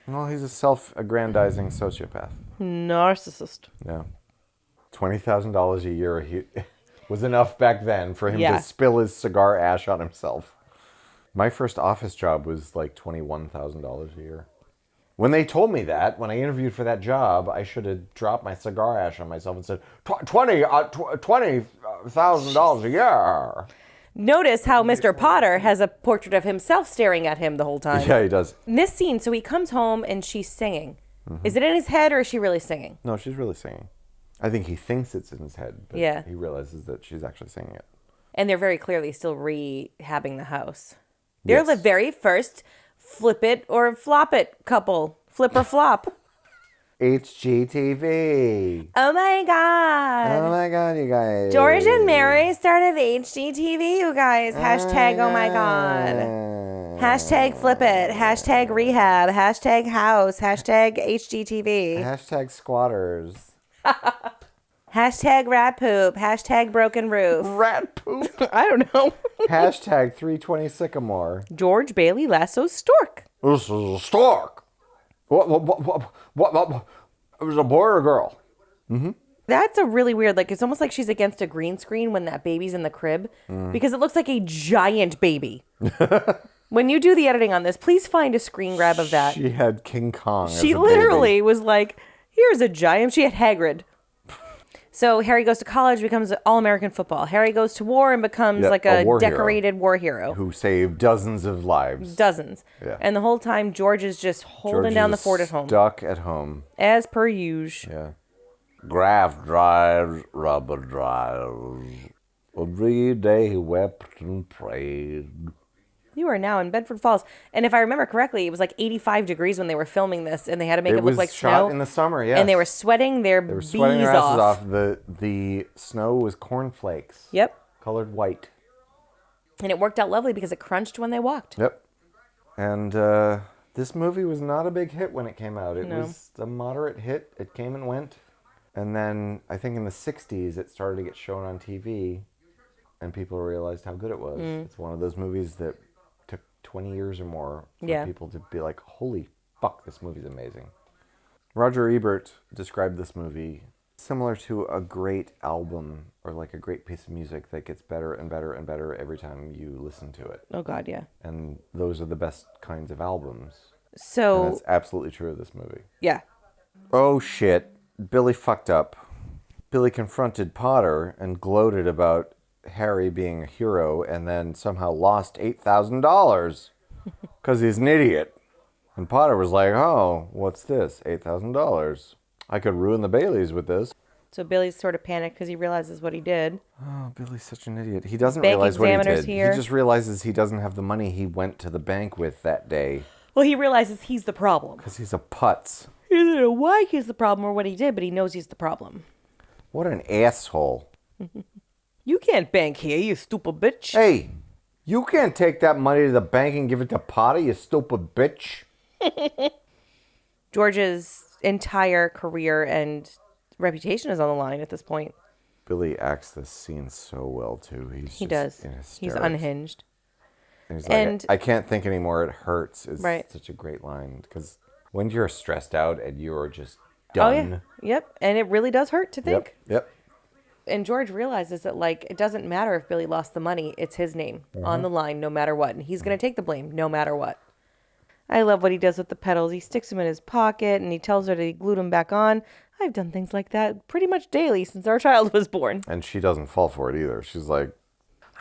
Well, he's a self-aggrandizing sociopath. Narcissist. Yeah. $20,000 a year was enough back then for him Yeah. to spill his cigar ash on himself. My first office job was like $21,000 a year. When they told me that, when I interviewed for that job, I should have dropped my cigar ash on myself and said, $20,000 a year. Notice how Mr. Potter has a portrait of himself staring at him the whole time. Yeah, he does. In this scene, so he comes home and she's singing. Mm-hmm. Is it in his head or is she really singing? No, she's really singing. I think he thinks it's in his head, but Yeah. he realizes that she's actually singing it. And they're very clearly still rehabbing the house. They're Yes. the very first flip it or flop it couple. Flip or flop. HGTV. Oh my God. Oh my God, you guys. George and Mary started HGTV, you guys. Hashtag oh my God. Hashtag flip it. Hashtag rehab. Hashtag house. Hashtag HGTV. Hashtag squatters. Hashtag rat poop. Hashtag broken roof. Rat poop. I don't know. Hashtag 320 Sycamore. George Bailey lassos stork. This is a stork. What? It was a boy or a girl? That's a really weird, like, it's almost like she's against a green screen when that baby's in the crib because it looks like a giant baby. When you do the editing on this, please find a screen grab of that. She had King Kong. She as a literally baby. was like, here's a giant. She had Hagrid. So Harry goes to college, becomes All-American football. Harry goes to war and becomes Yep, like a a war hero. decorated war hero. Who saved dozens of lives. Dozens. Yeah. And the whole time, George is just holding George down the is fort at home. Stuck at home. As per usual. Yeah. Graph drives, rubber drives. Every day he wept and prayed. You are now in Bedford Falls. And if I remember correctly, it was like 85 degrees when they were filming this, and they had to make it, It look was like shot snow. in the summer, yes. And they were sweating their They were bees sweating their asses off. off. The snow was cornflakes. Yep. Colored white. And it worked out lovely because it crunched when they walked. Yep. And this movie was not a big hit when it came out. It was a moderate hit. It came and went. And then I think in the 60s it started to get shown on TV and people realized how good it was. It's one of those movies that took 20 years or more for people to be like, holy fuck, this movie's amazing. Roger Ebert described this movie similar to a great album or like a great piece of music that gets better and better and better every time you listen to it. Oh, God, yeah. And those are the best kinds of albums. So, And that's absolutely true of this movie. yeah. Oh shit, Billy fucked up. Billy confronted Potter and gloated about Harry being a hero and then somehow lost $8,000 because he's an idiot. And Potter was like, oh, what's this? $8,000. I could ruin the Baileys with this. So Billy's sort of panicked because he realizes what he did. Oh, Billy's such an idiot. He doesn't Bank realize what he examiner's did. here. He just realizes he doesn't have the money he went to the bank with that day Well, he realizes he's the problem. because he's a putz. He doesn't know why he's the problem or what he did, but he knows he's the problem. What an asshole. You can't bank here, you stupid bitch. Hey, you can't take that money to the bank and give it to Potter, you stupid bitch. George's entire career and reputation is on the line at this point. Billy acts this scene so well, too. He does. In He's hysterics. unhinged. And he's like, And- I can't think anymore. It hurts. Is Right. such a great line. Because when you're stressed out and you're just Oh, done. yeah. Yep. And it really does hurt to think. Yep. And George realizes that, like, it doesn't matter if Billy lost the money. It's his name on the line no matter what. And he's going to take the blame no matter what. I love what he does with the pedals. He sticks them in his pocket and he tells her that he glued them back on. I've done things like that pretty much daily since our child was born. And she doesn't fall for it either. She's like,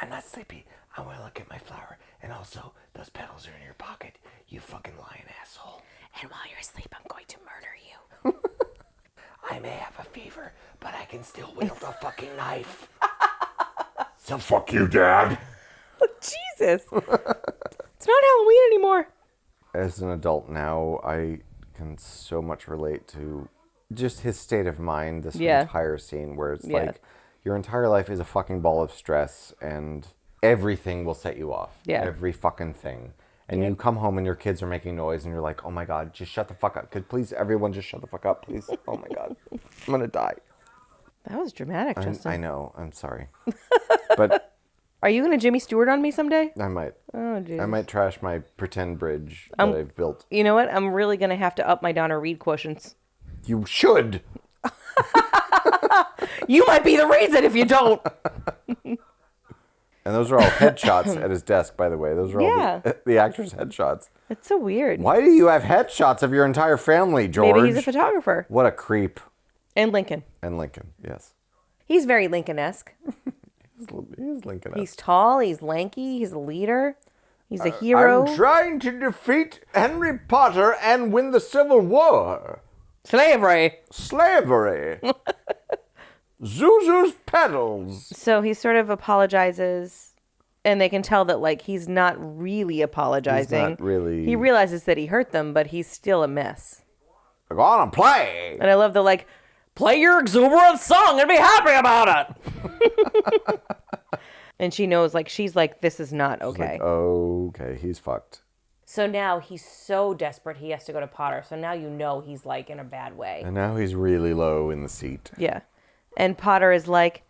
I'm not sleepy. I want to look at my flower. And also, those petals are in your pocket. You fucking lying asshole. And while you're asleep, I'm going to murder you. I may have a fever, but I can still wield a fucking knife. So fuck you, Dad. Jesus. It's not Halloween anymore. As an adult now, I can so much relate to just his state of mind, this entire scene where it's like your entire life is a fucking ball of stress and everything will set you off. Yeah. Every fucking thing. And you come home and your kids are making noise and you're like, oh my God, just shut the fuck up. Could please everyone just shut the fuck up, please? Oh my God. I'm going to die. That was dramatic, Justin. I know. I'm sorry. But Are you going to Jimmy Stewart on me someday? I might. Oh, Jesus. I might trash my pretend bridge that I've built. You know what? I'm really going to have to up my Donna Reed quotients. You should. You might be the reason if you don't. And those are all headshots at his desk, by the way. Those are all the actors' headshots. It's so weird. Why do you have headshots of your entire family, George? Maybe he's a photographer. What a creep. And Lincoln. And Lincoln, yes. He's very Lincoln-esque. He's Lincoln. He's tall, he's lanky, he's a leader, he's a hero. I'm trying to defeat Henry Potter and win the Civil War. Slavery. Slavery. Zuzu's pedals. So he sort of apologizes, and they can tell that, like, he's not really apologizing. He's not really. He realizes that he hurt them, but he's still a mess. Go on and play. And I love the, like, play your exuberant song and be happy about it. And she knows, like, she's like, this is not okay. Like, okay, he's fucked. So now he's so desperate he has to go to Potter. So now you know he's, like, in a bad way. And now he's really low in the seat. Yeah. And Potter is like,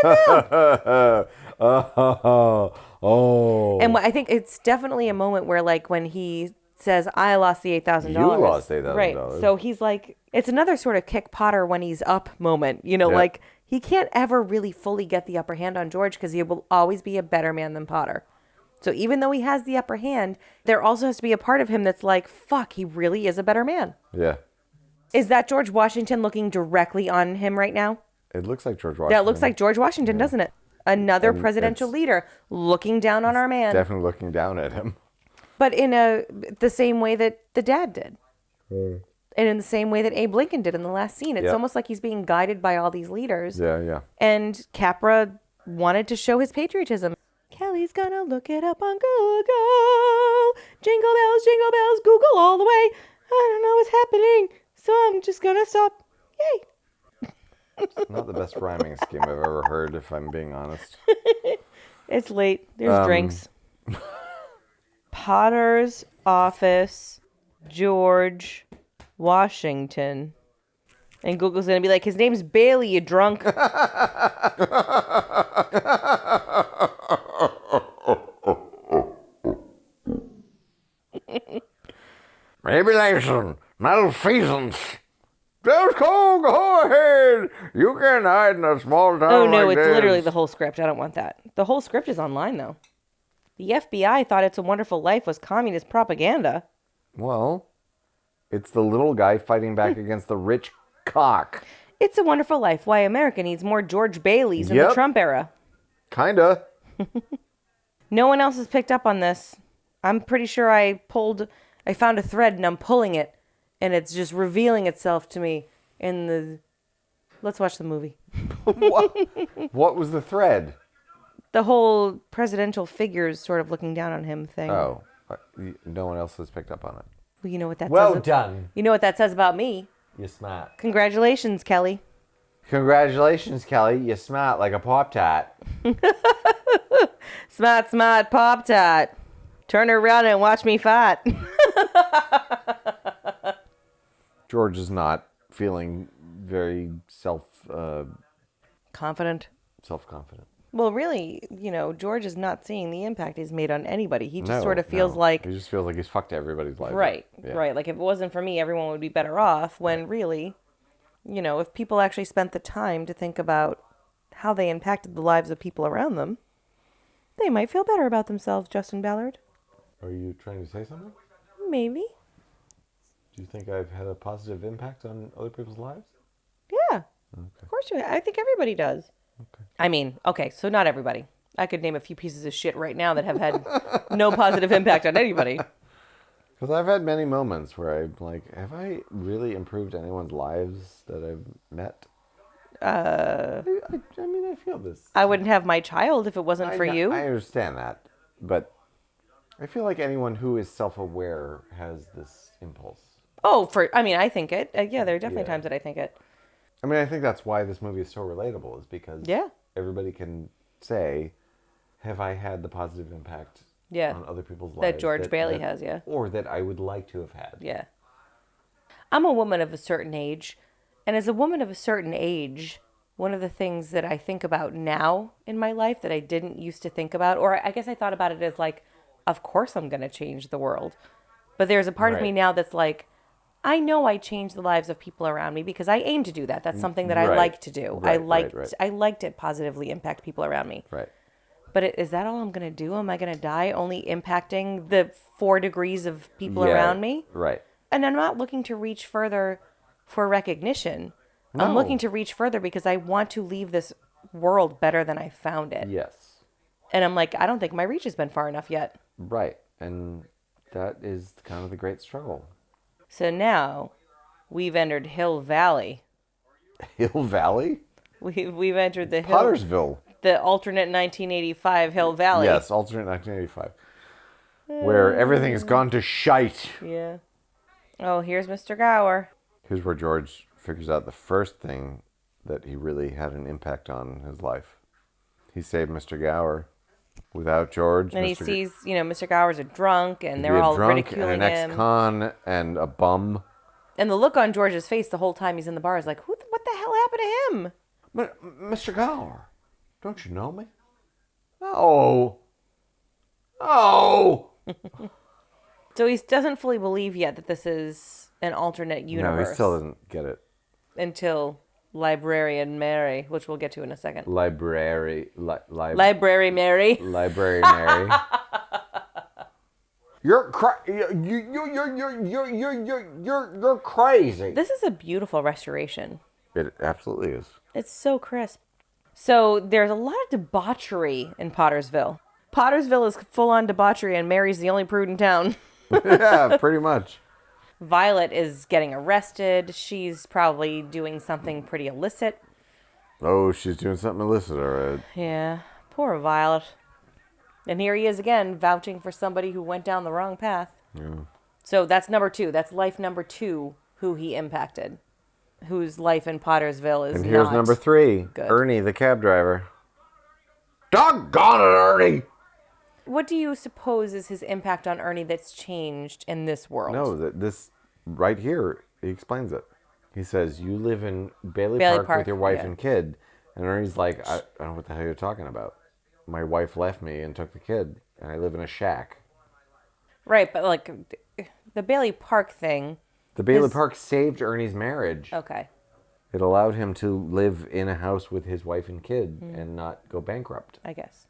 yeah, no. Oh. And I think it's definitely a moment where, like, when he says, I lost the $8,000. You lost $8,000. Right. So he's like, it's another sort of kick Potter when he's up moment. You know, like, he can't ever really fully get the upper hand on George because he will always be a better man than Potter. So even though he has the upper hand, there also has to be a part of him that's like, fuck, he really is a better man. Yeah. Is that George Washington looking directly on him right now? It looks like George Washington. That looks like George Washington, doesn't it? Another presidential leader looking down on our man. Definitely looking down at him. But in the same way that the dad did. And in the same way that Abe Lincoln did in the last scene. It's almost like he's being guided by all these leaders. Yeah. And Capra wanted to show his patriotism. Kelly's gonna look it up on Google. Jingle bells, Google all the way. I don't know what's happening, so I'm just gonna stop. Yay. It's not the best rhyming scheme I've ever heard, if I'm being honest. It's late. There's drinks. Potter's office, George Washington. And Google's going to be like, his name's Bailey, you drunk. Maybe listen, malfeasance. Just go ahead. You can hide in a small town. Oh, no, like it's this. literally the whole script. I don't want that. The whole script is online, though. The FBI thought It's a Wonderful Life was communist propaganda. Well, it's the little guy fighting back against the rich cock. It's a Wonderful Life. Why America needs more George Baileys in the Trump era. Kinda. No one else has picked up on this. I'm pretty sure I found a thread and I'm pulling it. And it's just revealing itself to me in the... Let's watch the movie. What was the thread? The whole presidential figures sort of looking down on him thing. Oh, no one else has picked up on it. Well, you know what that Well says. done. You know what that says about me. You're smart. Congratulations, Kelly. Congratulations, Kelly. You smart like a Pop-Tart. Smart, Pop-Tart. Turn around and watch me fight. George is not feeling very self-confident. Confident. Well, really, George is not seeing the impact he's made on anybody. He just No, sort of feels no. like... He just feels like he's fucked everybody's life. Right, Yeah. right. Like, if it wasn't for me, everyone would be better off, when really, if people actually spent the time to think about how they impacted the lives of people around them, they might feel better about themselves, Justin Ballard. Are you trying to say something? Maybe. Do you think I've had a positive impact on other people's lives? Yeah. Okay. Of course you. I think everybody does. Okay. I mean, okay, so not everybody. I could name a few pieces of shit right now that have had no positive impact on anybody. Because I've had many moments where I'm like, have I really improved anyone's lives that I've met? I mean, I feel this. I wouldn't have my child if it wasn't for you. I understand that. But I feel like anyone who is self-aware has this impulse. Oh, I think it. Yeah, there are definitely times that I think it. I mean, I think that's why this movie is so relatable, is because everybody can say, have I had the positive impact on other people's lives? That George Bailey has, yeah. Or that I would like to have had. Yeah. I'm a woman of a certain age, and as a woman of a certain age, one of the things that I think about now in my life that I didn't used to think about, or I guess I thought about it as like, of course I'm going to change the world. But there's a part of me now that's like, I know I change the lives of people around me because I aim to do that. That's something that I like to do. I like to positively impact people around me. Right. But is that all I'm going to do? Am I going to die only impacting the 4 degrees of people around me? Right. And I'm not looking to reach further for recognition. No. I'm looking to reach further because I want to leave this world better than I found it. Yes. And I'm like, I don't think my reach has been far enough yet. Right. And that is kind of the great struggle. So now we've entered Hill Valley. Hill Valley? We've entered the Hill... Pottersville. The alternate 1985 Hill Valley. Yes, alternate 1985. Where everything has gone to shite. Yeah. Oh, here's Mr. Gower. Here's where George figures out the first thing that he really had an impact on in his life. He saved Mr. Gower. Without George, and he sees, Mr. Gower's a drunk, and they're all ridiculing him. And an ex-con, and a bum. And the look on George's face the whole time he's in the bar is like, what the hell happened to him? But, Mr. Gower, don't you know me? No. No. So he doesn't fully believe yet that this is an alternate universe. No, he still doesn't get it. Until Librarian Mary, which we'll get to in a second. Library Mary. Library Mary. You're crazy. This is a beautiful restoration. It absolutely is. It's so crisp. So there's a lot of debauchery in Pottersville. Pottersville is full-on debauchery, and Mary's the only prude in town. Yeah, pretty much. Violet is getting arrested. She's probably doing something pretty illicit. Oh, she's doing something illicit, all right. Yeah, poor Violet. And here he is again, vouching for somebody who went down the wrong path. Yeah. So that's number 2. That's life number 2, who he impacted. Whose life in Pottersville is not. And here's number 3, good. Ernie, the cab driver. Doggone it, Ernie! What do you suppose is his impact on Ernie that's changed in this world? No, this right here, he explains it. He says, you live in Bailey Park with your wife and kid. And Ernie's like, I don't know what the hell you're talking about. My wife left me and took the kid, and I live in a shack. Right, but like the Bailey Park thing. The Bailey Park saved Ernie's marriage. Okay. It allowed him to live in a house with his wife and kid and not go bankrupt. I guess.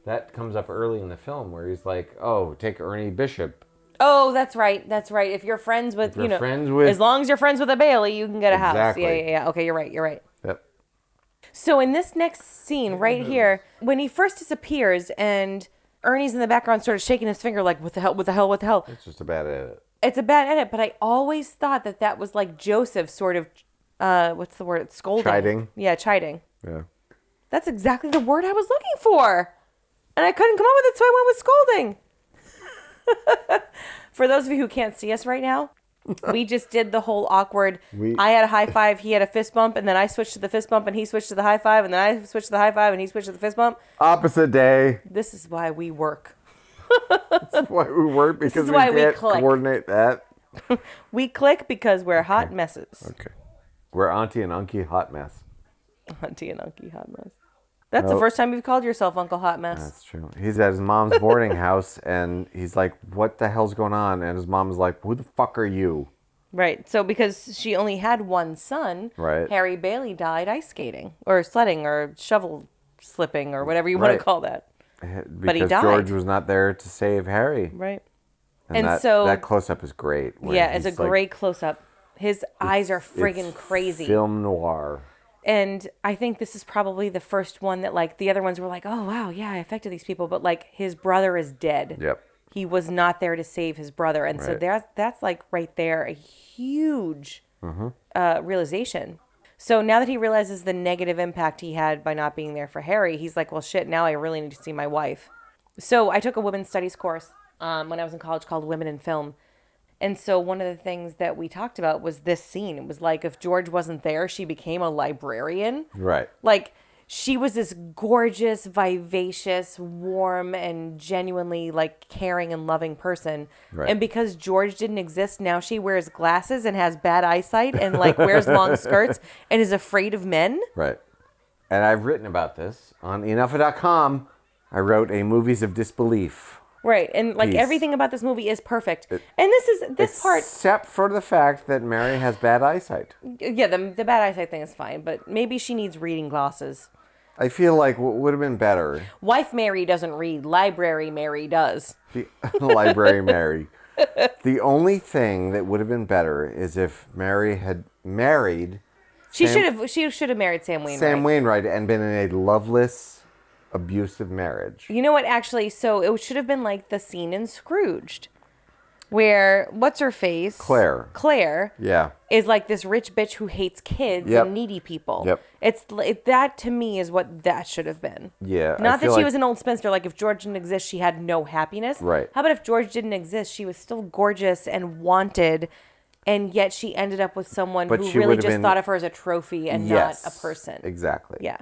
That comes up early in the film where he's like, oh, take Ernie Bishop. Oh, that's right. That's right. If you're friends with, as long as you're friends with a Bailey, you can get a house. Exactly. Yeah. Okay, you're right. Yep. So in this next scene right here, when he first disappears and Ernie's in the background sort of shaking his finger like, what the hell? It's just a bad edit. It's a bad edit, but I always thought that was like Joseph sort of, what's the word? Scolding. Chiding. Yeah, chiding. Yeah. That's exactly the word I was looking for. And I couldn't come up with it, so I went with scolding. For those of you who can't see us right now, we just did the whole awkward, I had a high five, he had a fist bump, and then I switched to the fist bump, and he switched to the high five, and then I switched to the high five, and he switched to the fist bump. Opposite day. This is why we work. That's why we work, because we can't coordinate that. We click because we're hot messes. Okay. We're Auntie and Unky hot mess. Auntie and Unky hot mess. That's the Oh. first time you've called yourself Uncle Hot Mess. That's true. He's at his mom's boarding house, and he's like, what the hell's going on? And his mom's like, who the fuck are you? Right. So because she only had one son, Right. Harry Bailey died ice skating or sledding or shovel slipping or whatever you want Right. to call that. Because he died. George was not there to save Harry. Right. And And that close-up is great. where Yeah, it's a he's like- great close-up. His eyes are friggin' it's crazy. Film noir. And I think this is probably the first one that, like, the other ones were like, oh, wow, yeah, I affected these people. But, like, his brother is dead. Yep. He was not there to save his brother. And so Right. that's, like, right there, a huge realization. So now that he realizes the negative impact he had by not being there for Harry, he's like, well, shit, now I really need to see my wife. So I took a women's studies course when I was in college called Women in Film. And so one of the things that we talked about was this scene. It was like if George wasn't there, she became a librarian. Right. Like she was this gorgeous, vivacious, warm, and genuinely like caring and loving person. Right. And because George didn't exist, now she wears glasses and has bad eyesight and like wears long skirts and is afraid of men. Right. And I've written about this on enough.com. I wrote a Movies of Disbelief. Right. And like Piece. everything about this movie is perfect. And this part. Except for the fact that Mary has bad eyesight. Yeah, the bad eyesight thing is fine, but maybe she needs reading glasses. I feel like what would have been better. Wife Mary doesn't read. Library Mary does. The Library Mary. The only thing that would have been better is if Mary had married She should have married Sam Wainwright. Sam Wainwright and been in a loveless, abusive marriage. You know what? Actually, so it should have been like the scene in Scrooged, where what's her face? Claire. Yeah. Is like this rich bitch who hates kids Yep. and needy people. Yep. That to me is what that should have been. Yeah. I Not that feel she like- was an old spinster. Like if George didn't exist, she had no happiness. Right. How about if George didn't exist, she was still gorgeous and wanted, and yet she ended up with someone But who she really would have just been- thought of her as a trophy and Yes, not a person. Exactly. Yeah.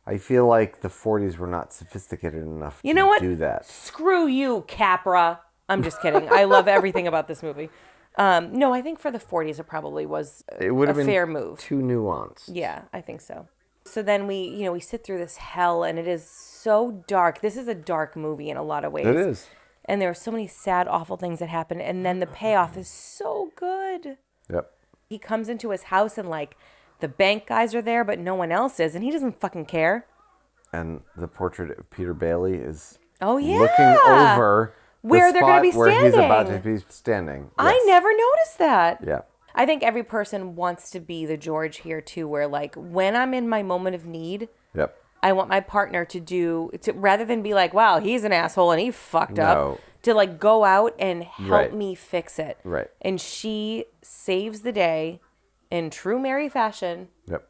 I feel like the 40s were not sophisticated enough You to know what? do that. Screw you, Capra. I'm just kidding. I love everything about this movie. No, I think for the 40s it probably was It would a have been fair move. too nuanced. Yeah, I think so. So then we sit through this hell and it is so dark. This is a dark movie in a lot of ways. It is. And there are so many sad, awful things that happen. And then the payoff is so good. Yep. He comes into his house and like the bank guys are there, but no one else is. And he doesn't fucking care. And the portrait of Peter Bailey is Oh, yeah. looking over Where the they're gonna spot be where he's about to standing. be standing. I Yes. never noticed that. Yeah. I think every person wants to be the George here too, where like when I'm in my moment of need, Yep. I want my partner to rather than be like, wow, he's an asshole and he fucked No. up, to like go out and help Right. me fix it. Right. And she saves the day in true Mary fashion. Yep.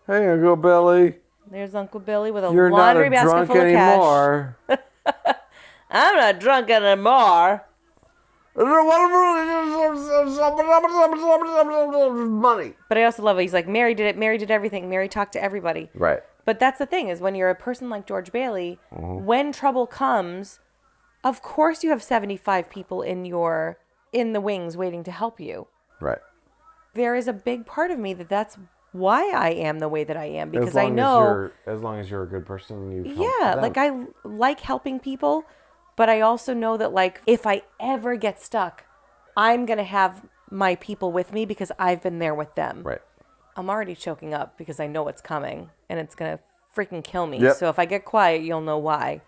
Hey, Uncle Billy. There's Uncle Billy with a You're not laundry a basket drunk full of cash. anymore. I'm not drunk anymore. Money. But I also love it. He's like, Mary did it. Mary did everything. Mary talked to everybody. Right. But that's the thing is when you're a person like George Bailey, Mm-hmm. when trouble comes, of course you have 75 people in the wings waiting to help you. Right. There is a big part of me that's why I am the way that I am, because I know, as long as you're a good person, you help yeah, them. like I like helping people, but I also know that like if I ever get stuck, I'm going to have my people with me because I've been there with them. Right. I'm already choking up because I know what's coming and it's going to freaking kill me. Yep. So if I get quiet, you'll know why.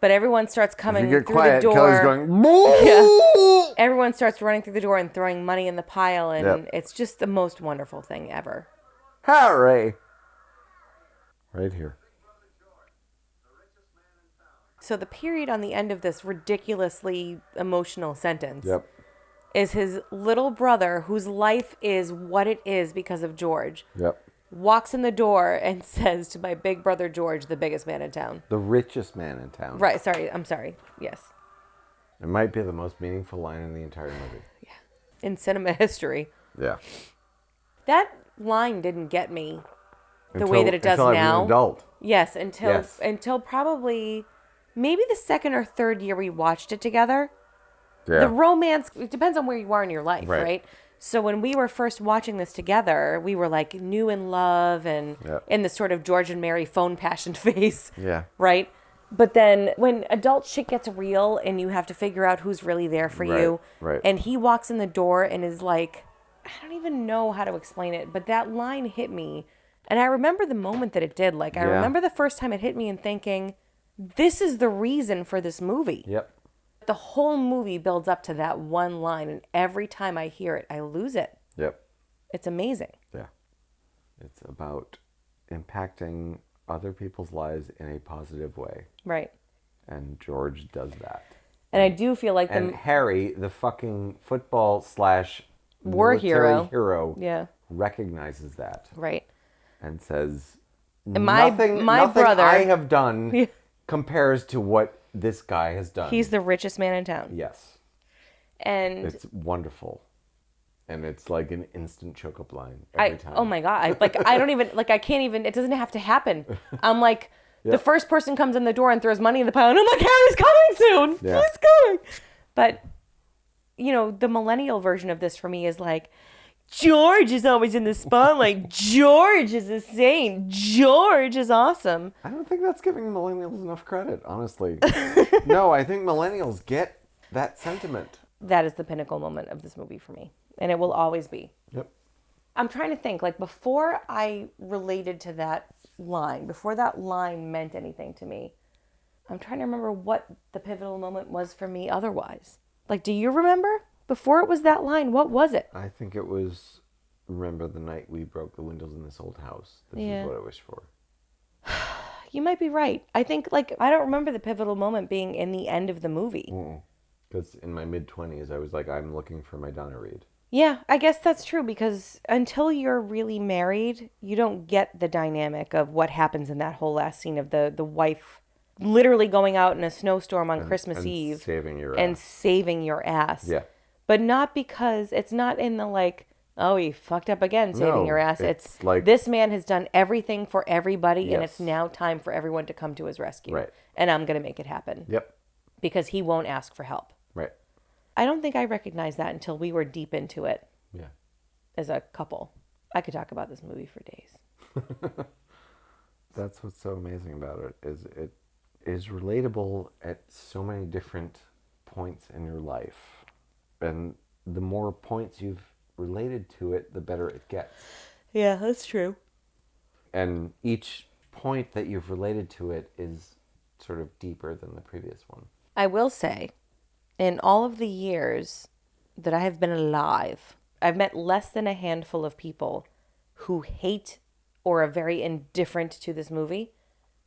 But everyone starts coming If you get through quiet, the door. Kelly's going, "Boo!" Everyone starts running through the door and throwing money in the pile, and Yep. it's just the most wonderful thing ever. Harry. Right here. So the period on the end of this ridiculously emotional sentence Yep. is his little brother, whose life is what it is because of George, Yep. walks in the door and says to my big brother George, the biggest man in town. The richest man in town. Right, sorry, I'm sorry. Yes. It might be the most meaningful line in the entire movie. In cinema history. Yeah. That line didn't get me the way that it does until I was now. an adult. Yes, Yes. until probably maybe the second or third year we watched it together. Yeah. The romance, it depends on where you are in your life, Right. right? So when we were first watching this together, we were like new in love and in the sort of George and Mary phone passion phase. Yeah. Right? But then when adult shit gets real and you have to figure out who's really there for you. Right. And he walks in the door and is like, I don't even know how to explain it, but that line hit me. And I remember the moment that it did. Like, I remember the first time it hit me and thinking, this is the reason for this movie. Yep. The whole movie builds up to that one line, and every time I hear it, I lose it. Yep. It's amazing. Yeah. It's about impacting other people's lives in a positive way. Right. And George does that. And I do feel like And Harry, the fucking football / war military hero, recognizes that. Right. And says, my nothing brother, I have done compares to what this guy has done. He's the richest man in town. Yes. And it's wonderful. And it's like an instant choke-up line every time. Oh my God. I don't even, I can't even, it doesn't have to happen. I'm like, the first person comes in the door and throws money in the pile, and I'm like, Harry's coming soon. Yeah. He's coming. But, the millennial version of this for me is like, George is always in the spotlight. George is a saint. George is awesome. I don't think that's giving millennials enough credit, honestly. No, I think millennials get that sentiment. That is the pinnacle moment of this movie for me. And it will always be. Yep. I'm trying to think, before I related to that line, before that line meant anything to me, I'm trying to remember what the pivotal moment was for me otherwise. Do you remember? Before it was that line, what was it? I think it was, remember the night we broke the windows in this old house. This is what I wish for. You might be right. I think, I don't remember the pivotal moment being in the end of the movie. Because in my mid-20s, I was like, I'm looking for my Donna Reed. Yeah, I guess that's true, because until you're really married, you don't get the dynamic of what happens in that whole last scene of the wife literally going out in a snowstorm on Christmas Eve. Saving your ass. Yeah. But not because, it's not in the oh, he fucked up again, saving your ass. It's this man has done everything for everybody, and it's now time for everyone to come to his rescue. Right. And I'm going to make it happen. Yep. Because he won't ask for help. Right. I don't think I recognized that until we were deep into it. Yeah. As a couple. I could talk about this movie for days. That's what's so amazing about it is relatable at so many different points in your life. And the more points you've related to it, the better it gets. Yeah, that's true. And each point that you've related to it is sort of deeper than the previous one. I will say, in all of the years that I have been alive, I've met less than a handful of people who hate or are very indifferent to this movie.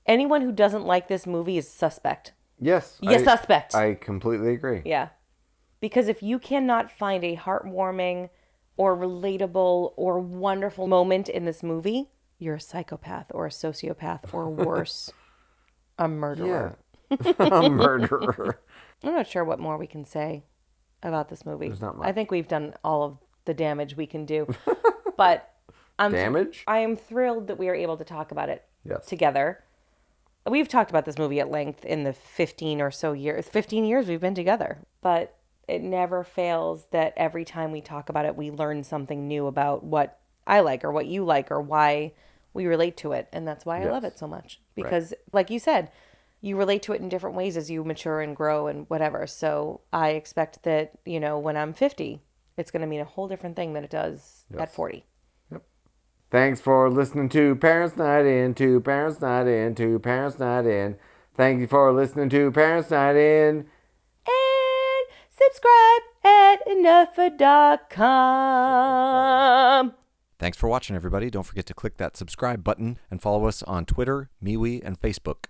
Anyone who doesn't like this movie is suspect. Yes. Suspect. I completely agree. Yeah. Because if you cannot find a heartwarming or relatable or wonderful moment in this movie, you're a psychopath or a sociopath or worse, a murderer. Yeah. A murderer. I'm not sure what more we can say about this movie. There's not much. I think we've done all of the damage we can do. But Damage? I am thrilled that we are able to talk about it together. We've talked about this movie at length in the 15 years we've been together. But it never fails that every time we talk about it, we learn something new about what I like or what you like or why we relate to it. And that's why I love it so much. Because like you said, you relate to it in different ways as you mature and grow and whatever. So I expect that, when I'm 50, it's going to mean a whole different thing than it does at 40. Yep. Thanks for listening to Parents Night In, to Parents Night In, to Parents Night In. Thank you for listening to Parents Night In. And subscribe at enough.com. Thanks for watching, everybody. Don't forget to click that subscribe button and follow us on Twitter, MeWe, and Facebook.